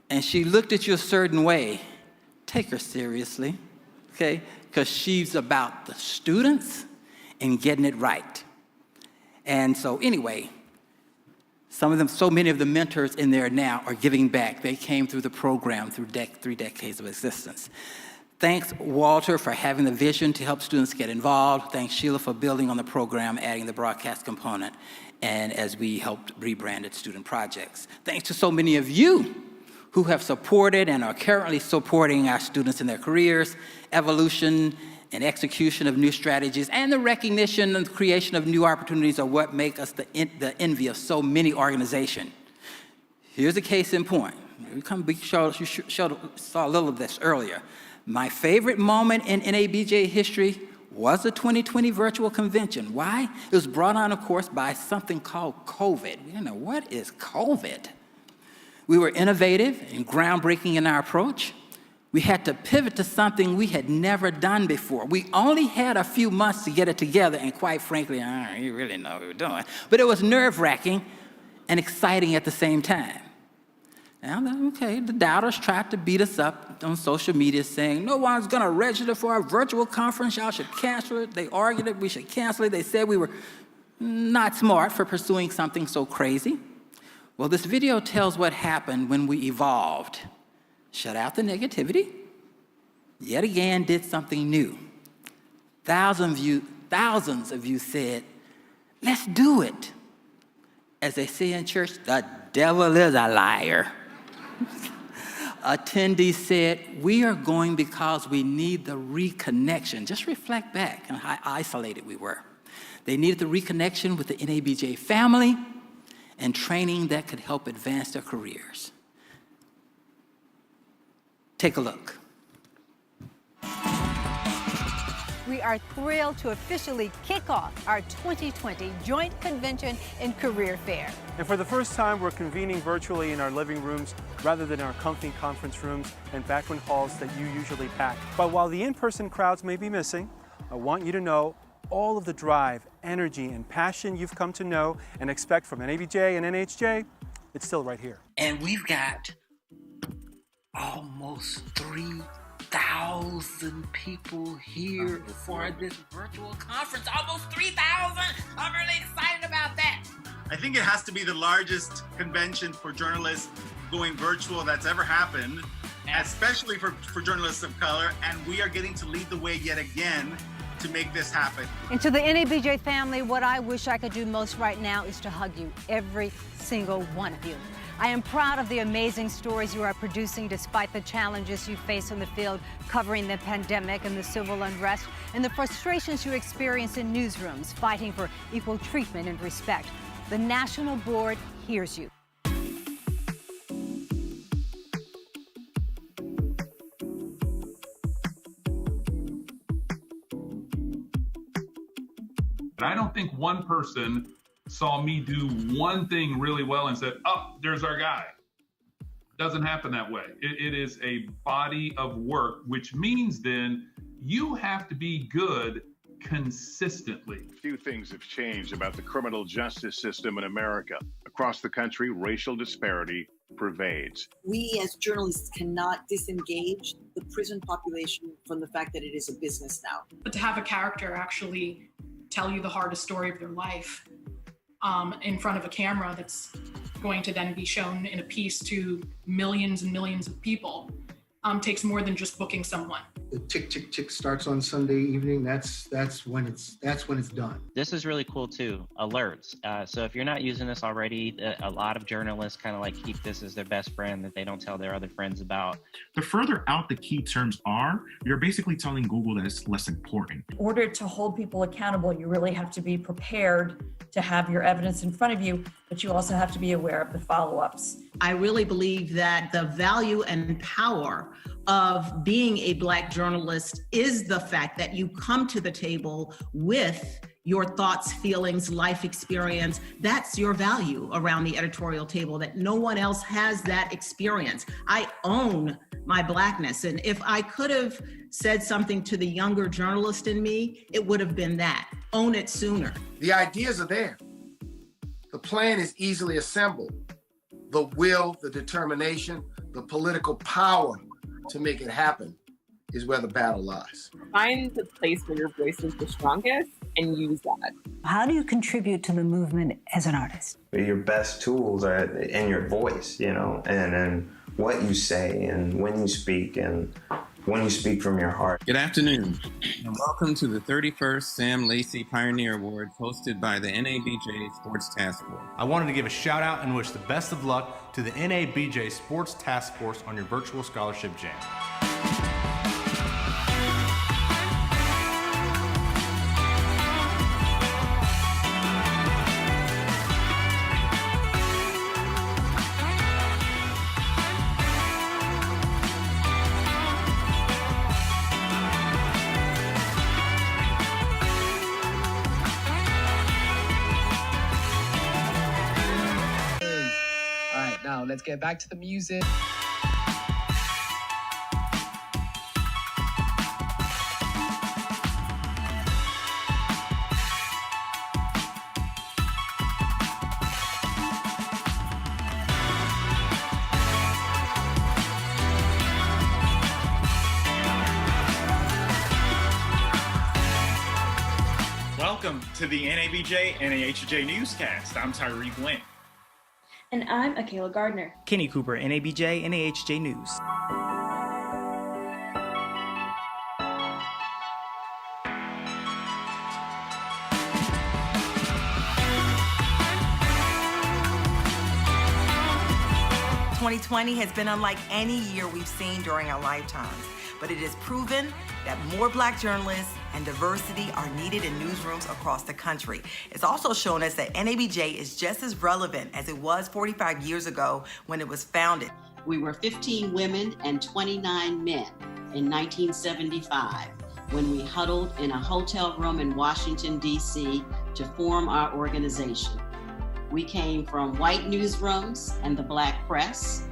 and she looked at you a certain way, take her seriously, okay? Because she's about the students and getting it right. And so anyway, so many of the mentors in there now are giving back. They came through the program through 3 decades of existence. Thanks, Walter, for having the vision to help students get involved. Thanks, Sheila, for building on the program, adding the broadcast component, and as we helped rebrand it Student Projects. Thanks to so many of you who have supported and are currently supporting our students in their careers, evolution, and execution of new strategies, and the recognition and creation of new opportunities are what make us the envy of so many organizations. Here's a case in point. You saw a little of this earlier. My favorite moment in NABJ history was the 2020 virtual convention. Why? It was brought on, of course, by something called COVID. We didn't know, what is COVID? We were innovative and groundbreaking in our approach. We had to pivot to something we had never done before. We only had a few months to get it together, and quite frankly, I don't really know what we were doing. But it was nerve-wracking and exciting at the same time. Now, okay, the doubters tried to beat us up on social media saying, no one's going to register for our virtual conference. Y'all should cancel it. They argued that we should cancel it. They said we were not smart for pursuing something so crazy. Well, this video tells what happened when we evolved. Shut out the negativity, yet again did something new. Thousands of you said, let's do it. As they say in church, the devil is a liar. Attendees said, we are going because we need the reconnection. Just reflect back on how isolated we were. They needed the reconnection with the NABJ family and training that could help advance their careers. Take a look. We are thrilled to officially kick off our 2020 Joint Convention and Career Fair. And for the first time, we're convening virtually in our living rooms rather than our comfy conference rooms and banquet halls that you usually pack. But while the in-person crowds may be missing, I want you to know all of the drive, energy, and passion you've come to know and expect from NABJ and NHJ, it's still right here. And we've got almost 3,000 people here for this virtual conference. Almost 3,000! I'm really excited about that. I think it has to be the largest convention for journalists going virtual that's ever happened, especially for journalists of color, and we are getting to lead the way yet again to make this happen. And to the NABJ family, what I wish I could do most right now is to hug you, every single one of you. I am proud of the amazing stories you are producing despite the challenges you face in the field covering the pandemic and the civil unrest and the frustrations you experience in newsrooms fighting for equal treatment and respect. The National Board hears you. And I don't think one person saw me do one thing really well and said, oh, there's our guy. Doesn't happen that way. It is a body of work, which means then you have to be good consistently. Few things have changed about the criminal justice system in America. Across the country, racial disparity pervades. We as journalists cannot disengage the prison population from the fact that it is a business now. But to have a character actually tell you the hardest story of their life in front of a camera that's going to then be shown in a piece to millions and millions of people takes more than just booking someone. The tick, tick, tick starts on Sunday evening. That's when it's done. This is really cool too, alerts. So if you're not using this already, a lot of journalists kind of like keep this as their best friend that they don't tell their other friends about. The further out the key terms are, you're basically telling Google that it's less important. In order to hold people accountable, you really have to be prepared to have your evidence in front of you, but you also have to be aware of the follow-ups. I really believe that the value and power of being a Black journalist is the fact that you come to the table with your thoughts, feelings, life experience. That's your value around the editorial table, that no one else has that experience. I own my Blackness. And if I could have said something to the younger journalist in me, it would have been that. Own it sooner. The ideas are there. The plan is easily assembled. The will, the determination, the political power to make it happen is where the battle lies. Find the place where your voice is the strongest and use that. How do you contribute to the movement as an artist? Your best tools are in your voice, and what you say and when you speak and when you speak from your heart. Good afternoon, and welcome to the 31st Sam Lacey Pioneer Award hosted by the NABJ Sports Task Force. I wanted to give a shout out and wish the best of luck to the NABJ Sports Task Force on your virtual scholarship jam. Now let's get back to the music. Welcome to the NABJ NAHJ Newscast. I'm Tyreek Wynn. And I'm Akayla Gardner. Kenny Cooper, NABJ, NAHJ News. "2020 has been unlike any year we've seen during our lifetimes, but it is proven that more Black journalists and diversity are needed in newsrooms across the country. It's also shown us that NABJ is just as relevant as it was 45 years ago when it was founded. We were 15 women and 29 men in 1975 when we huddled in a hotel room in Washington, D.C. to form our organization. We came from white newsrooms and the Black press.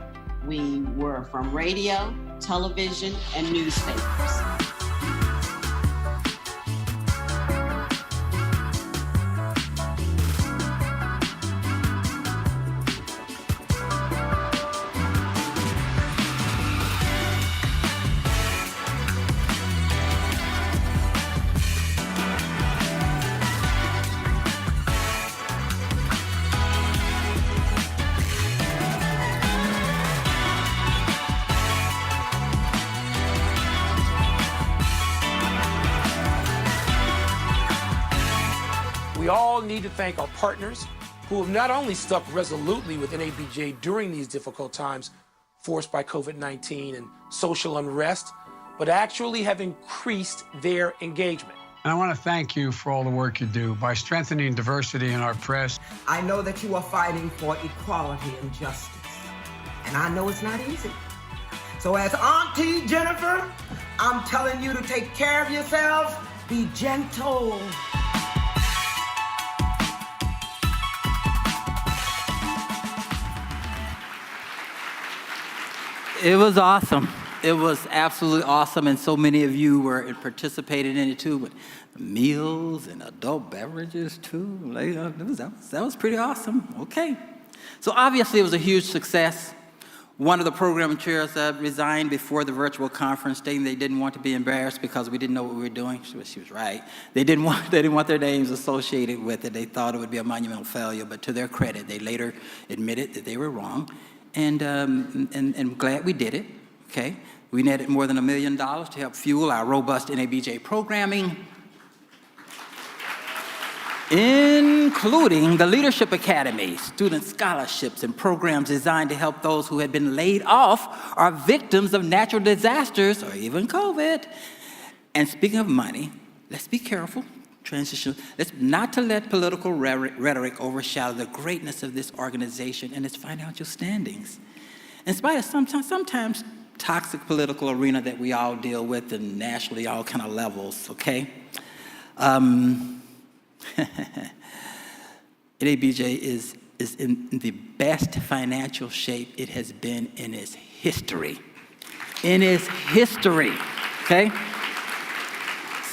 We were from radio, television, and newspapers. We all need to thank our partners who have not only stuck resolutely with NABJ during these difficult times forced by COVID-19 and social unrest, but actually have increased their engagement. And I want to thank you for all the work you do by strengthening diversity in our press. I know that you are fighting for equality and justice, and I know it's not easy. So as Auntie Jennifer, I'm telling you to take care of yourselves, be gentle. It was awesome. It was absolutely awesome, and so many of you were participated in it too, with meals and adult beverages too. That was pretty awesome. Okay. So obviously it was a huge success. One of the program chairs resigned before the virtual conference, stating they didn't want to be embarrassed because we didn't know what we were doing. She was right. They didn't want their names associated with it. They thought it would be a monumental failure, but to their credit, they later admitted that they were wrong. And I'm glad we did it, okay? We netted more than $1 million to help fuel our robust NABJ programming, including the Leadership Academy, student scholarships, and programs designed to help those who had been laid off or victims of natural disasters or even COVID. And speaking of money, let's be careful. Transition. Let's not to let political rhetoric overshadow the greatness of this organization and its financial standings. In spite of sometimes toxic political arena that we all deal with and nationally, all kind of levels, okay? NABJ is in the best financial shape it has been in its history. In its history, okay?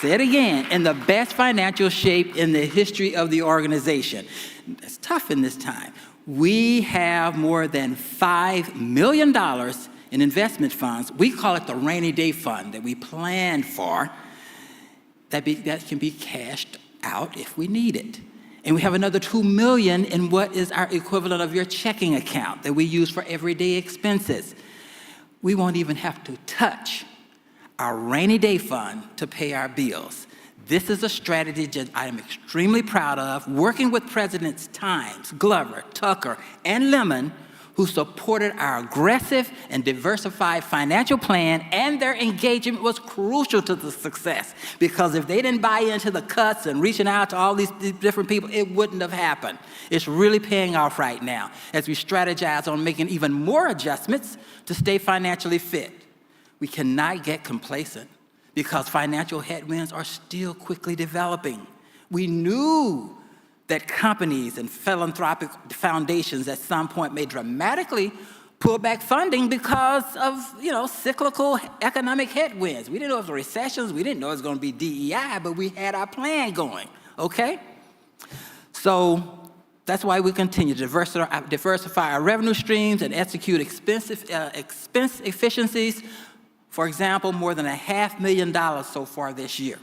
Say it again, in the best financial shape in the history of the organization. It's tough in this time. We have more than $5 million in investment funds. We call it the rainy day fund that we planned for, that can be cashed out if we need it. And we have another $2 million in what is our equivalent of your checking account that we use for everyday expenses. We won't even have to touch our rainy day fund to pay our bills. This is a strategy that I am extremely proud of, working with Presidents Times, Glover, Tucker, and Lemon, who supported our aggressive and diversified financial plan, and their engagement was crucial to the success. Because if they didn't buy into the cuts and reaching out to all these different people, it wouldn't have happened. It's really paying off right now as we strategize on making even more adjustments to stay financially fit. We cannot get complacent because financial headwinds are still quickly developing. We knew that companies and philanthropic foundations at some point may dramatically pull back funding because of, cyclical economic headwinds. We didn't know it was recessions, we didn't know it was going to be DEI, but we had our plan going, okay? So that's why we continue to diversify our revenue streams and execute expense efficiencies. For example, more than $500,000 so far this year.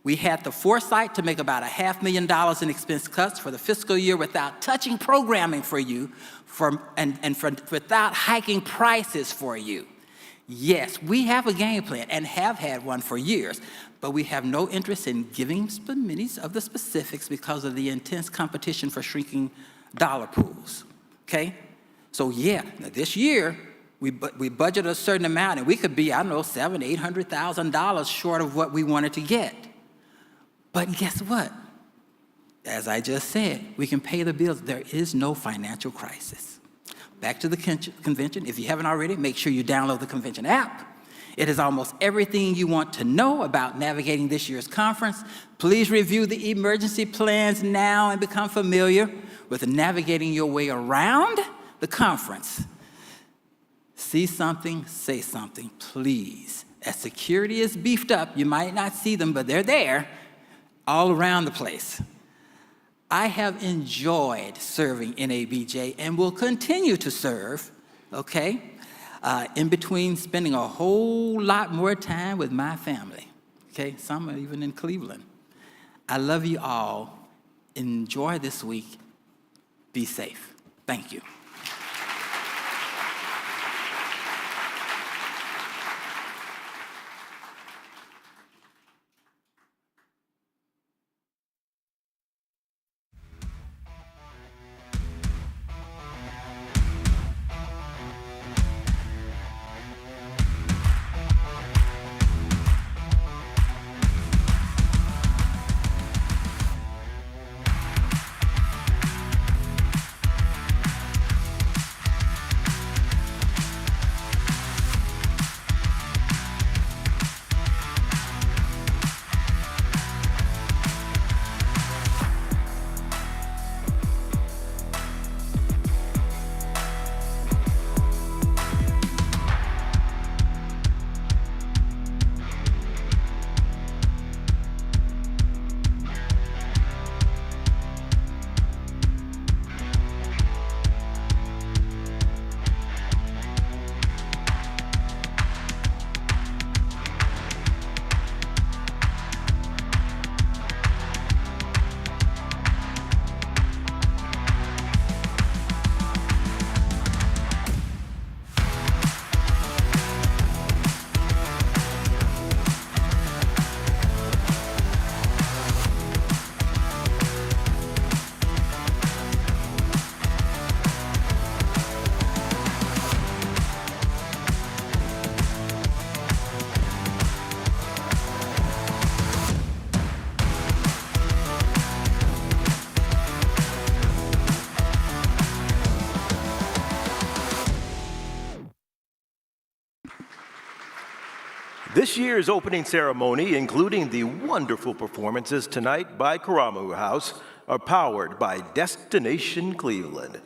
We had the foresight to make about $500,000 in expense cuts for the fiscal year without touching programming for you without hiking prices for you. Yes, we have a game plan and have had one for years, but we have no interest in giving many of the specifics because of the intense competition for shrinking dollar pools, okay? So yeah, now this year, we budgeted a certain amount, and we could be, $700,000, $800,000 short of what we wanted to get. But guess what? As I just said, we can pay the bills. There is no financial crisis. Back to the convention. If you haven't already, make sure you download the convention app. It has almost everything you want to know about navigating this year's conference. Please review the emergency plans now and become familiar with navigating your way around the conference. See something, say something, please. As security is beefed up, you might not see them, but they're there all around the place. I have enjoyed serving NABJ and will continue to serve, okay, in between spending a whole lot more time with my family, okay? Some are even in Cleveland. I love you all. Enjoy this week. Be safe. Thank you. This year's opening ceremony, including the wonderful performances tonight by Karamu House, are powered by Destination Cleveland.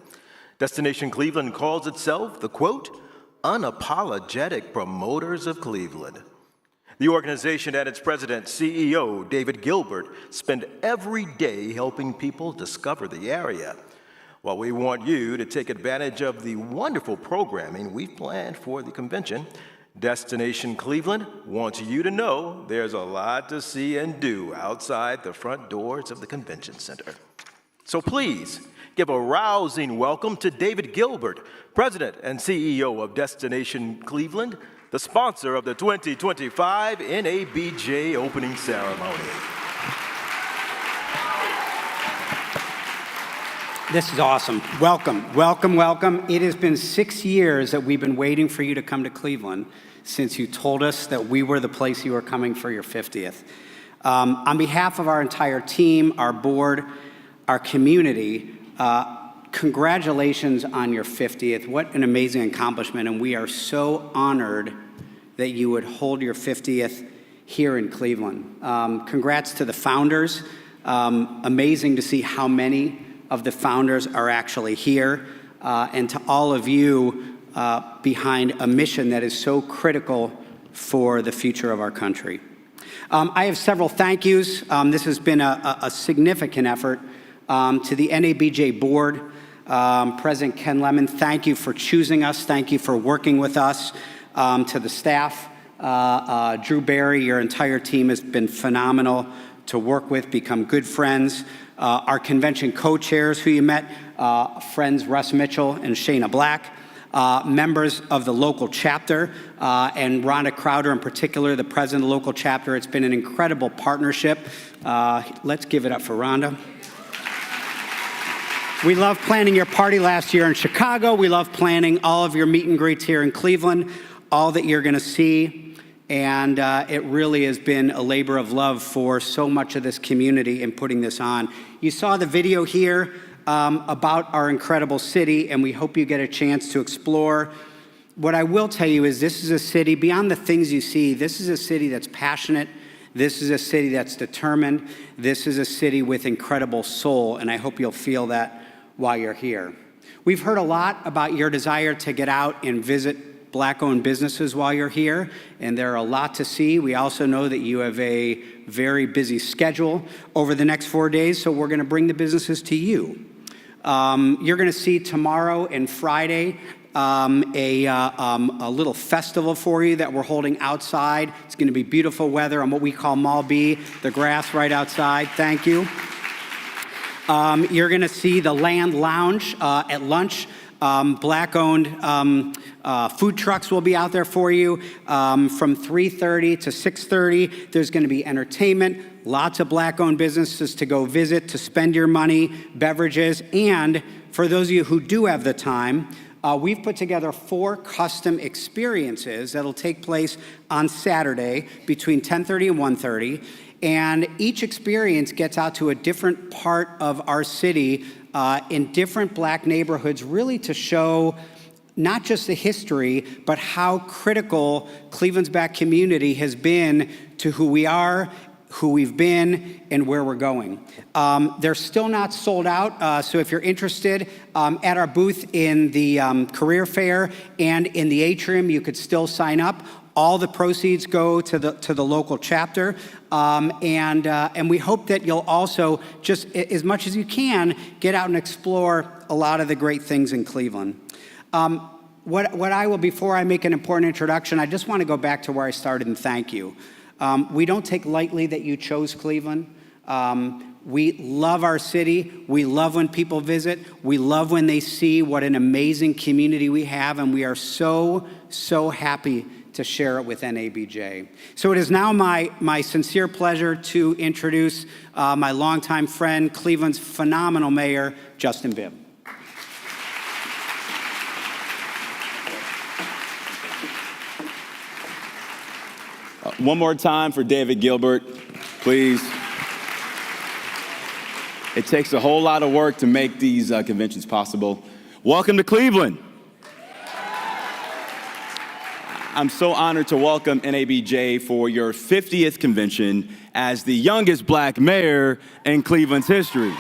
Destination Cleveland calls itself the, quote, unapologetic promoters of Cleveland. The organization and its president, CEO David Gilbert, spend every day helping people discover the area. While we want you to take advantage of the wonderful programming we've planned for the convention, Destination Cleveland wants you to know there's a lot to see and do outside the front doors of the convention center. So please, give a rousing welcome to David Gilbert, President and CEO of Destination Cleveland, the sponsor of the 2025 NABJ opening ceremony. This is awesome. Welcome, welcome, welcome. It has been 6 years that we've been waiting for you to come to Cleveland since you told us that we were the place you were coming for your 50th. On behalf of our entire team, our board, our community, congratulations on your 50th. What an amazing accomplishment, and we are so honored that you would hold your 50th here in Cleveland. Congrats to the founders. Amazing to see how many of the founders are actually here, and to all of you behind a mission that is so critical for the future of our country. I have several thank yous. This has been a significant effort. To the NABJ board, President Ken Lemon, thank you for choosing us. Thank you for working with us. To the staff, Drew Barry, your entire team has been phenomenal to work with, become good friends. Our convention co-chairs who you met, friends Russ Mitchell and Shayna Black, members of the local chapter, and Rhonda Crowder in particular, the president of the local chapter. It's been an incredible partnership. Let's give it up for Rhonda. We loved planning your party last year in Chicago. We love planning all of your meet and greets here in Cleveland, all that you're going to see. And it really has been a labor of love for so much of this community in putting this on. You saw the video here about our incredible city, and we hope you get a chance to explore. What I will tell you is this is a city, beyond the things you see, this is a city that's passionate. This is a city that's determined. This is a city with incredible soul, and I hope you'll feel that while you're here. We've heard a lot about your desire to get out and visit Black-owned businesses while you're here, and there are a lot to see. We also know that you have a very busy schedule over the next 4 days, so we're going to bring the businesses to you. You're going to see tomorrow and Friday a little festival for you that we're holding outside. It's going to be beautiful weather on what we call Mall B, the grass right outside. Thank you. You're going to see the Land Lounge at lunch. Black-owned food trucks will be out there for you from 3:30 to 6:30. There's going to be entertainment, lots of Black-owned businesses to go visit, to spend your money, beverages, and for those of you who do have the time, we've put together 4 custom experiences that'll take place on Saturday between 10:30 and 1:30. And each experience gets out to a different part of our city in different Black neighborhoods, really to show not just the history, but how critical Cleveland's Black community has been to who we are, who we've been, and where we're going. They're still not sold out, so if you're interested, at our booth in the career fair and in the atrium, you could still sign up. All the proceeds go to the local chapter, and we hope that you'll also, just as much as you can, get out and explore a lot of the great things in Cleveland. What I will, before I make an important introduction, I just want to go back to where I started and thank you. We don't take lightly that you chose Cleveland. We love our city. We love when people visit. We love when they see what an amazing community we have, and we are so, so happy to share it with NABJ. So it is now my sincere pleasure to introduce my longtime friend, Cleveland's phenomenal mayor, Justin Bibb. One more time for David Gilbert, please. It takes a whole lot of work to make these conventions possible. Welcome to Cleveland. I'm so honored to welcome NABJ for your 50th convention as the youngest black mayor in Cleveland's history.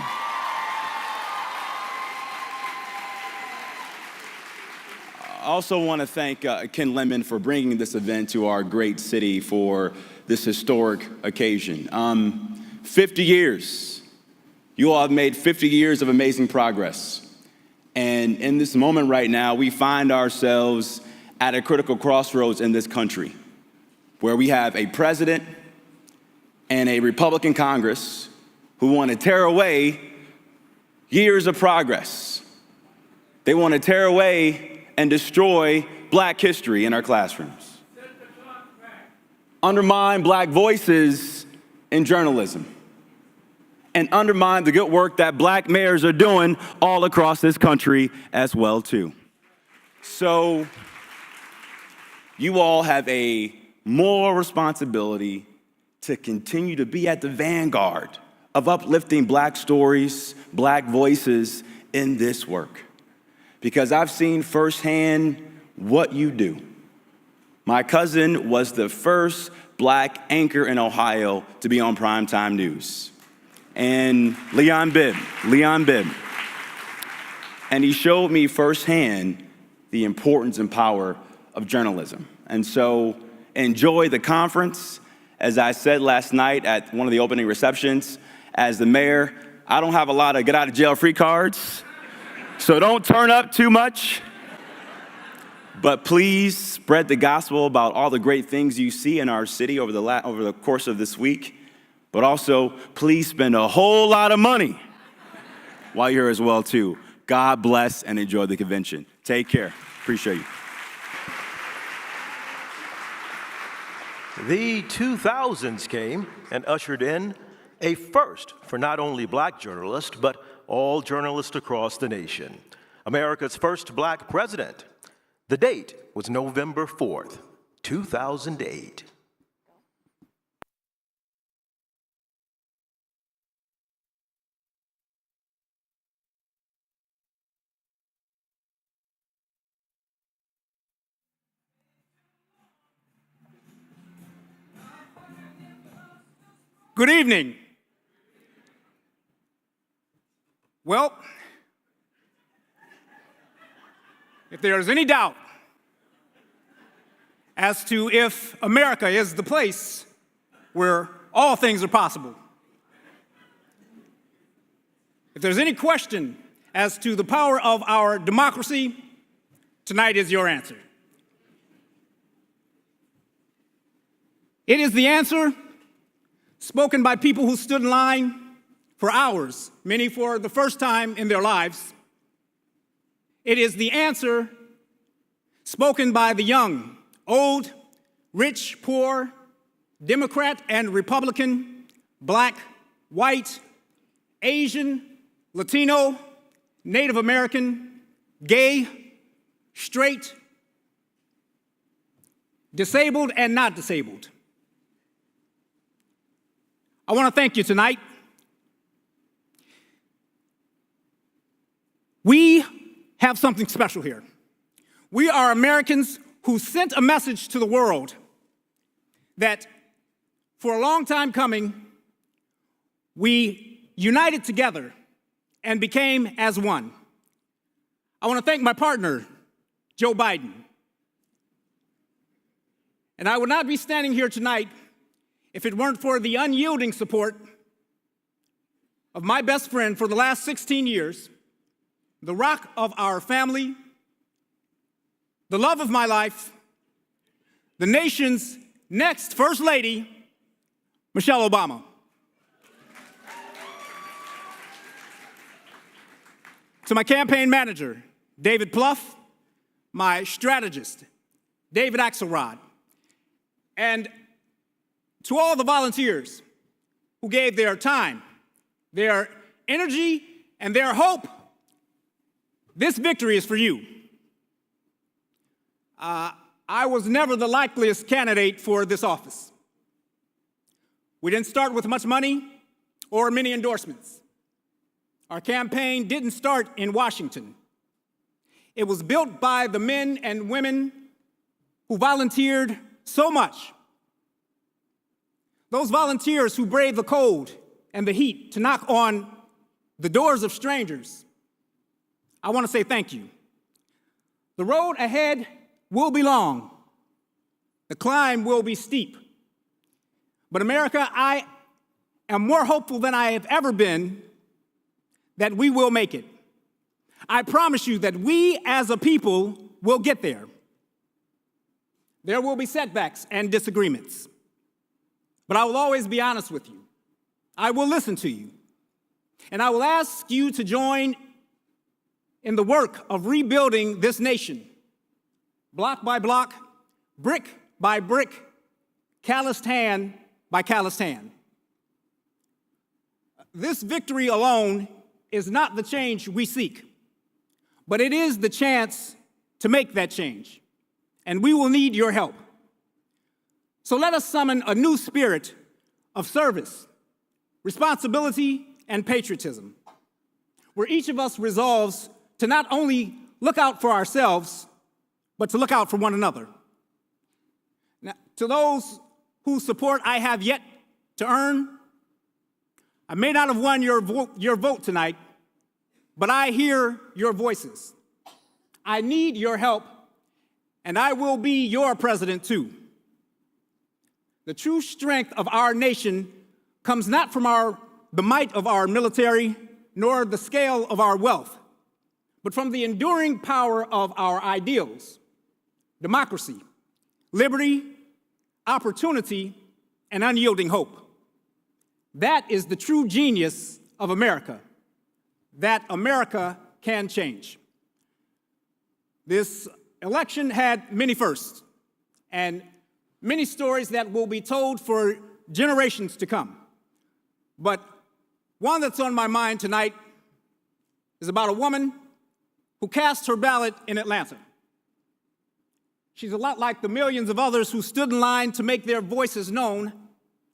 I also want to thank Ken Lemon for bringing this event to our great city for this historic occasion. 50 years. You all have made 50 years of amazing progress. And in this moment right now, we find ourselves at a critical crossroads in this country, where we have a president and a Republican Congress who want to tear away years of progress. They want to tear away and destroy black history in our classrooms, undermine black voices in journalism, and undermine the good work that black mayors are doing all across this country as well, too. So you all have a moral responsibility to continue to be at the vanguard of uplifting black stories, black voices in this work. Because I've seen firsthand what you do. My cousin was the first black anchor in Ohio to be on primetime news. And Leon Bibb. And he showed me firsthand the importance and power of journalism. And so enjoy the conference. As I said last night at one of the opening receptions, as the mayor, I don't have a lot of get out of jail free cards, so don't turn up too much. But please spread the gospel about all the great things you see in our city over the course of this week. But also, please spend a whole lot of money while you're here as well, too. God bless and enjoy the convention. Take care. Appreciate you. The 2000s came and ushered in a first for not only black journalists, but all journalists across the nation. America's first black president. The date was November 4th, 2008. Good evening. Well, if there is any doubt as to if America is the place where all things are possible, if there's any question as to the power of our democracy, tonight is your answer. It is the answer spoken by people who stood in line for hours, many for the first time in their lives. It is the answer spoken by the young, old, rich, poor, Democrat and Republican, black, white, Asian, Latino, Native American, gay, straight, disabled and not disabled. I want to thank you tonight. We have something special here. We are Americans who sent a message to the world that for a long time coming, we united together and became as one. I want to thank my partner, Joe Biden. And I would not be standing here tonight if it weren't for the unyielding support of my best friend for the last 16 years, the rock of our family, the love of my life, the nation's next First Lady, Michelle Obama. To my campaign manager, David Pluff, my strategist, David Axelrod, and to all the volunteers who gave their time, their energy, and their hope, this victory is for you. I was never the likeliest candidate for this office. We didn't start with much money or many endorsements. Our campaign didn't start in Washington. It was built by the men and women who volunteered so much, those volunteers who braved the cold and the heat to knock on the doors of strangers, I want to say thank you. The road ahead will be long. The climb will be steep. But America, I am more hopeful than I have ever been that we will make it. I promise you that we as a people will get there. There will be setbacks and disagreements. But I will always be honest with you. I will listen to you. And I will ask you to join in the work of rebuilding this nation, block by block, brick by brick, calloused hand by calloused hand. This victory alone is not the change we seek, but it is the chance to make that change. And we will need your help. So let us summon a new spirit of service, responsibility, and patriotism, where each of us resolves to not only look out for ourselves, but to look out for one another. Now, to those whose support I have yet to earn, I may not have won your vote tonight, but I hear your voices. I need your help, and I will be your president too. The true strength of our nation comes not from the might of our military, nor the scale of our wealth, but from the enduring power of our ideals: democracy, liberty, opportunity, and unyielding hope. That is the true genius of America, that America can change. This election had many firsts and many stories that will be told for generations to come. But one that's on my mind tonight is about a woman who cast her ballot in Atlanta. She's a lot like the millions of others who stood in line to make their voices known,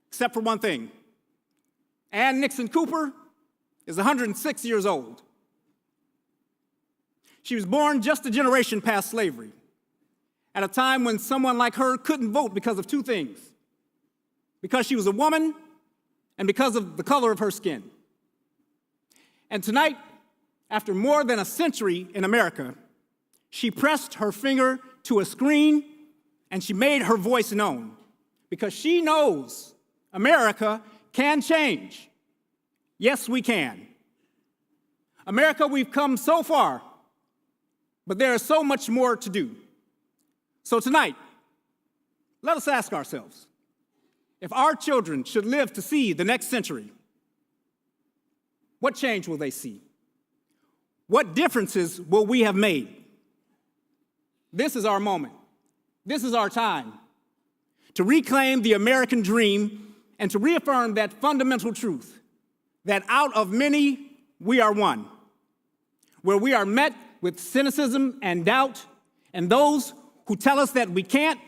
except for one thing. Ann Nixon Cooper is 106 years old. She was born just a generation past slavery, at a time when someone like her couldn't vote because of two things: because she was a woman and because of the color of her skin. And tonight, after more than a century in America, she pressed her finger to a screen and she made her voice known, because she knows America can change. Yes, we can. America, we've come so far, but there is so much more to do. So tonight, let us ask ourselves, if our children should live to see the next century, what change will they see? What differences will we have made? This is our moment. This is our time to reclaim the American dream and to reaffirm that fundamental truth, that out of many, we are one, where we are met with cynicism and doubt, and those who tell us that we can't,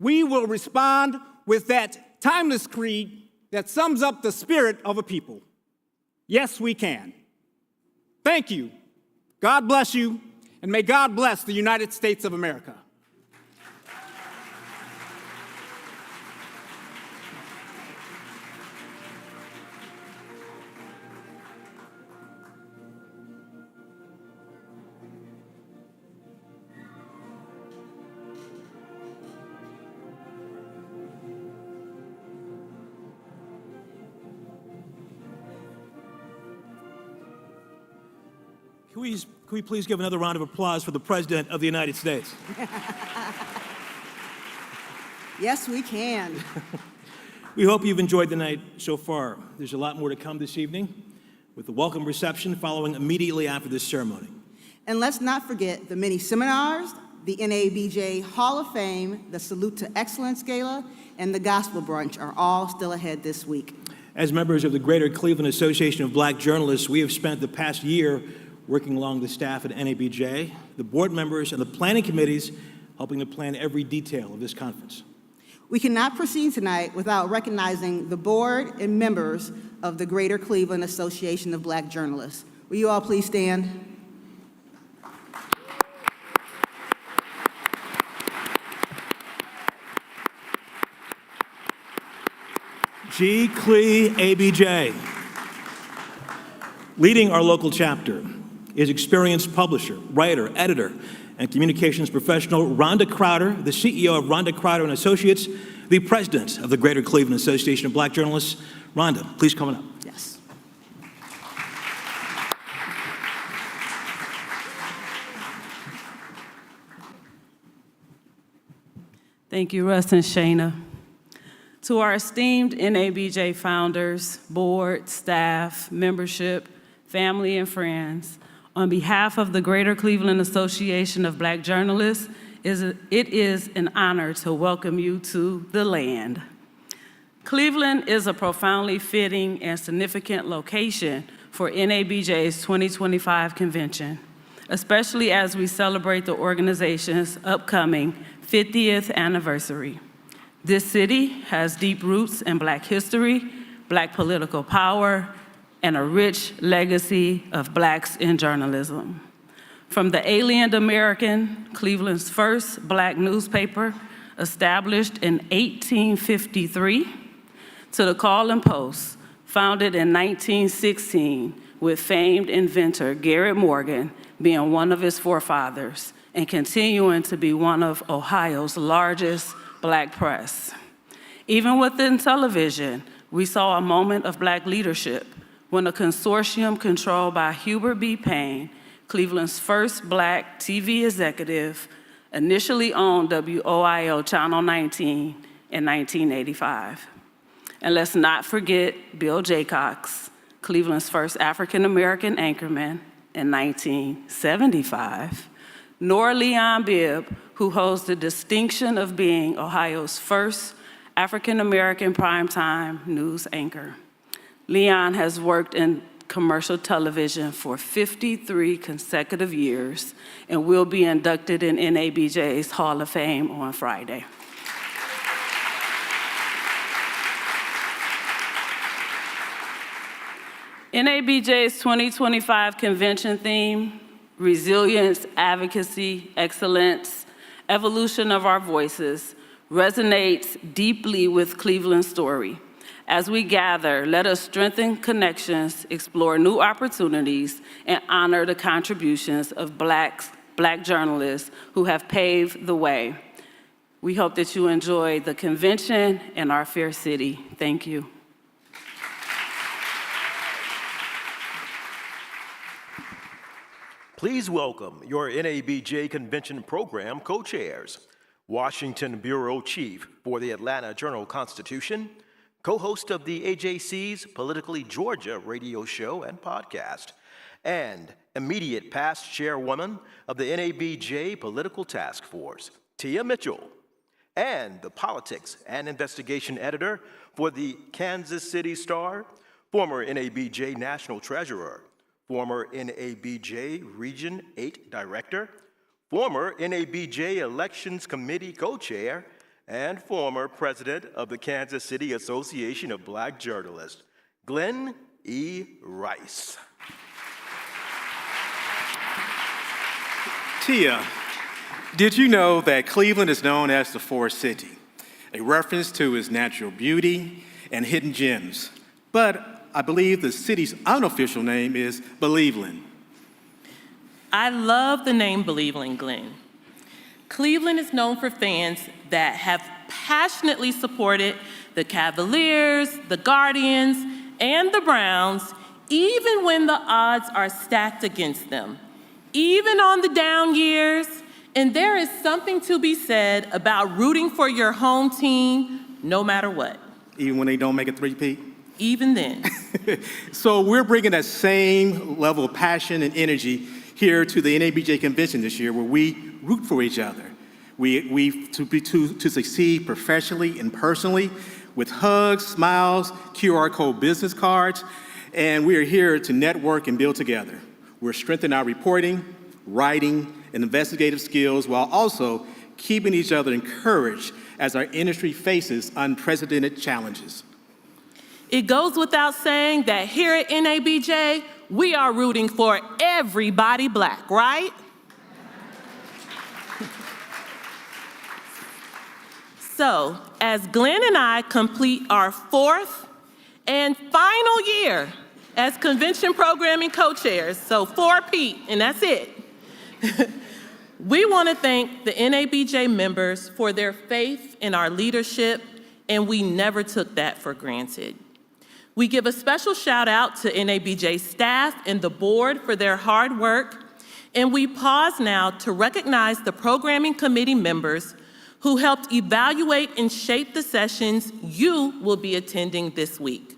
we will respond with that timeless creed that sums up the spirit of a people. Yes, we can. Thank you. God bless you, and may God bless the United States of America. Can we please give another round of applause for the President of the United States? Yes, we can. We hope you've enjoyed the night so far. There's a lot more to come this evening, with the welcome reception following immediately after this ceremony. And let's not forget the many seminars, the NABJ Hall of Fame, the Salute to Excellence Gala, and the Gospel Brunch are all still ahead this week. As members of the Greater Cleveland Association of Black Journalists, we have spent the past year working along the staff at NABJ, the board members, and the planning committees, helping to plan every detail of this conference. We cannot proceed tonight without recognizing the board and members of the Greater Cleveland Association of Black Journalists. Will you all please stand? G. Clee, ABJ. Leading our local chapter is experienced publisher, writer, editor, and communications professional Rhonda Crowder, the CEO of Rhonda Crowder and Associates, the president of the Greater Cleveland Association of Black Journalists. Rhonda, please come on up. Yes. Thank you, Russ and Shayna. To our esteemed NABJ founders, board, staff, membership, family, and friends, on behalf of the Greater Cleveland Association of Black Journalists, it is an honor to welcome you to the land. Cleveland is a profoundly fitting and significant location for NABJ's 2025 convention, especially as we celebrate the organization's upcoming 50th anniversary. This city has deep roots in Black history, Black political power, and a rich legacy of Blacks in journalism. From the Alien American, Cleveland's first Black newspaper, established in 1853, to the Call and Post, founded in 1916 with famed inventor Garrett Morgan being one of his forefathers and continuing to be one of Ohio's largest Black press. Even within television, we saw a moment of Black leadership when a consortium controlled by Hubert B. Payne, Cleveland's first Black TV executive, initially owned WOIO Channel 19 in 1985. And let's not forget Bill Jaycox, Cleveland's first African-American anchorman in 1975, nor Leon Bibb, who holds the distinction of being Ohio's first African-American primetime news anchor. Leon has worked in commercial television for 53 consecutive years and will be inducted in NABJ's Hall of Fame on Friday. NABJ's 2025 convention theme, resilience, advocacy, excellence, evolution of our voices, resonates deeply with Cleveland's story. As we gather, let us strengthen connections, explore new opportunities, and honor the contributions of Black journalists who have paved the way. We hope that you enjoy the convention and our fair city. Thank you. Please welcome your NABJ Convention Program co-chairs, Washington Bureau Chief for the Atlanta Journal-Constitution, co-host of the AJC's Politically Georgia radio show and podcast, and immediate past chairwoman of the NABJ Political Task Force, Tia Mitchell, and the politics and investigation editor for the Kansas City Star, former NABJ National Treasurer, former NABJ Region 8 Director, former NABJ Elections Committee Co-Chair, and former president of the Kansas City Association of Black Journalists, Glenn E. Rice. Tia, did you know that Cleveland is known as the Forest City, a reference to its natural beauty and hidden gems? But I believe the city's unofficial name is Believeland. I love the name Believeland, Glenn. Cleveland is known for fans that have passionately supported the Cavaliers, the Guardians, and the Browns, even when the odds are stacked against them, even on the down years. And there is something to be said about rooting for your home team no matter what. Even when they don't make a three-peat? Even then. So we're bringing that same level of passion and energy here to the NABJ convention this year, where we root for each other. We to succeed professionally and personally with hugs, smiles, QR code business cards, and we are here to network and build together. We're strengthening our reporting, writing, and investigative skills while also keeping each other encouraged as our industry faces unprecedented challenges. It goes without saying that here at NABJ, we are rooting for everybody Black, right? So, as Glenn and I complete our 4th and final year as convention programming co-chairs, so 4-peat, and that's it. We want to thank the NABJ members for their faith in our leadership, and we never took that for granted. We give a special shout out to NABJ staff and the board for their hard work, and we pause now to recognize the programming committee members who helped evaluate and shape the sessions you will be attending this week.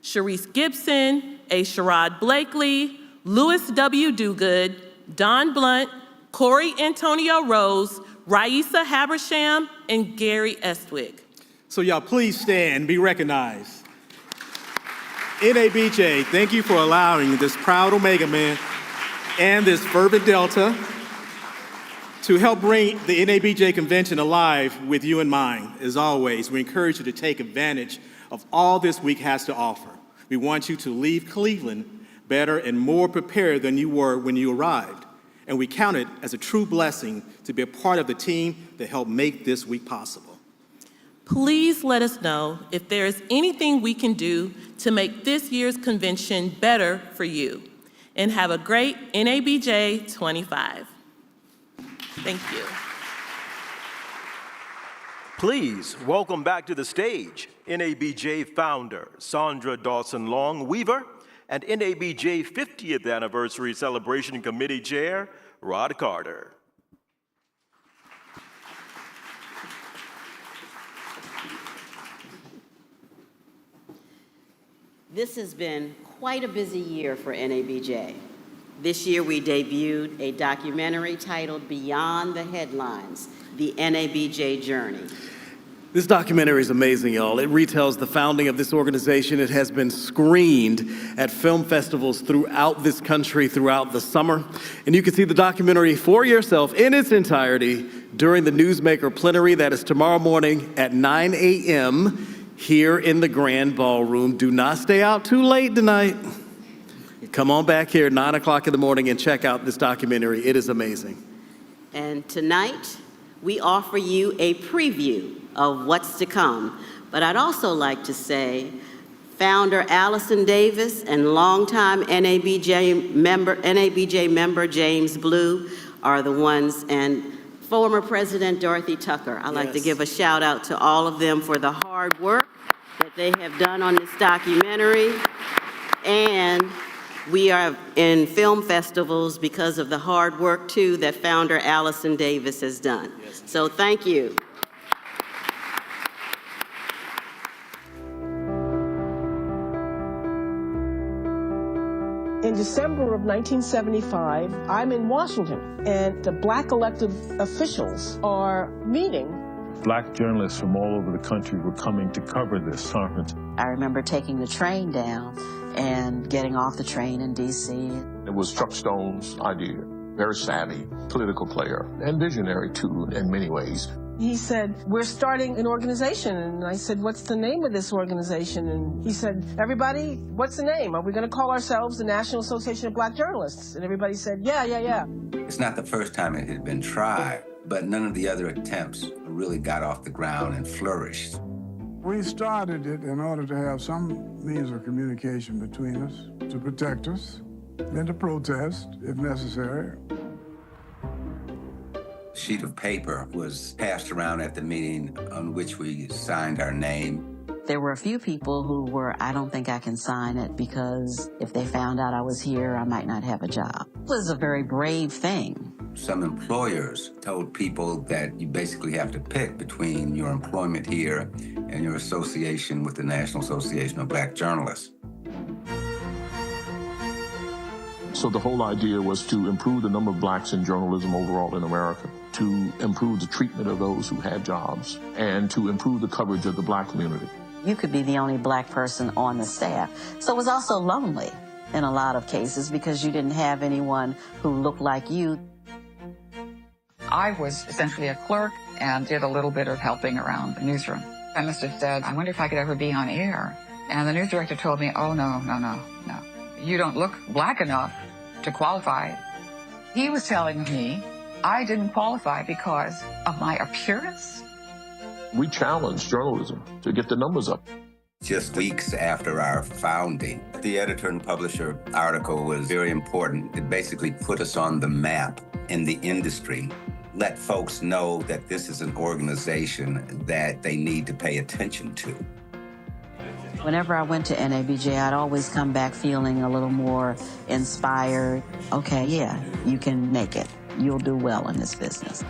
Sharice Gibson, A. Sherrod Blakely, Louis W. Dugood, Don Blunt, Corey Antonio Rose, Raisa Habersham, and Gary Estwick. So y'all please stand and be recognized. NABJ, thank you for allowing this proud Omega man and this fervent Delta to help bring the NABJ convention alive with you in mind. As always, we encourage you to take advantage of all this week has to offer. We want you to leave Cleveland better and more prepared than you were when you arrived. And we count it as a true blessing to be a part of the team that helped make this week possible. Please let us know if there is anything we can do to make this year's convention better for you. And have a great NABJ 25. Thank you. Please welcome back to the stage NABJ founder Sandra Dawson Long Weaver and NABJ 50th Anniversary Celebration Committee Chair Rod Carter. This has been quite a busy year for NABJ. This year we debuted a documentary titled Beyond the Headlines, the NABJ Journey. This documentary is amazing, y'all. It retells the founding of this organization. It has been screened at film festivals throughout this country throughout the summer. And you can see the documentary for yourself in its entirety during the Newsmaker plenary that is tomorrow morning at 9 a.m. here in the Grand Ballroom. Do not stay out too late tonight. Come on back here at 9 o'clock in the morning and check out this documentary. It is amazing. And tonight, we offer you a preview of what's to come. But I'd also like to say, founder Allison Davis and longtime NABJ member James Blue are the ones, and former President Dorothy Tucker. I'd like to give a shout out to all of them for the hard work that they have done on this documentary. And we are in film festivals because of the hard work, too, that founder Allison Davis has done. So thank you. In December of 1975, I'm in Washington, and the Black elected officials are meeting. Black journalists from all over the country were coming to cover this conference. I remember taking the train down and getting off the train in D.C. It was Chuck Stone's idea. Very savvy, political player, and visionary too in many ways. He said, we're starting an organization. And I said, what's the name of this organization? And he said, everybody, what's the name? Are we going to call ourselves the National Association of Black Journalists? And everybody said, yeah. It's not the first time it had been tried, but none of the other attempts really got off the ground and flourished. We started it in order to have some means of communication between us, to protect us, and to protest if necessary. A sheet of paper was passed around at the meeting on which we signed our name. There were a few people who were, I don't think I can sign it because if they found out I was here, I might not have a job. It was a very brave thing. Some employers told people that you basically have to pick between your employment here and your association with the National Association of Black Journalists. So the whole idea was to improve the number of blacks in journalism overall in America, to improve the treatment of those who had jobs, and to improve the coverage of the black community. You could be the only black person on the staff. So it was also lonely in a lot of cases because you didn't have anyone who looked like you. I was essentially a clerk and did a little bit of helping around the newsroom. I must have said, I wonder if I could ever be on air. And the news director told me, oh, no. You don't look black enough to qualify. He was telling me I didn't qualify because of my appearance. We challenged journalism to get the numbers up. Just weeks after our founding, the editor and publisher article was very important. It basically put us on the map in the industry, let folks know that this is an organization that they need to pay attention to. Whenever I went to NABJ, I'd always come back feeling a little more inspired. Okay, yeah, you can make it. You'll do well in this business.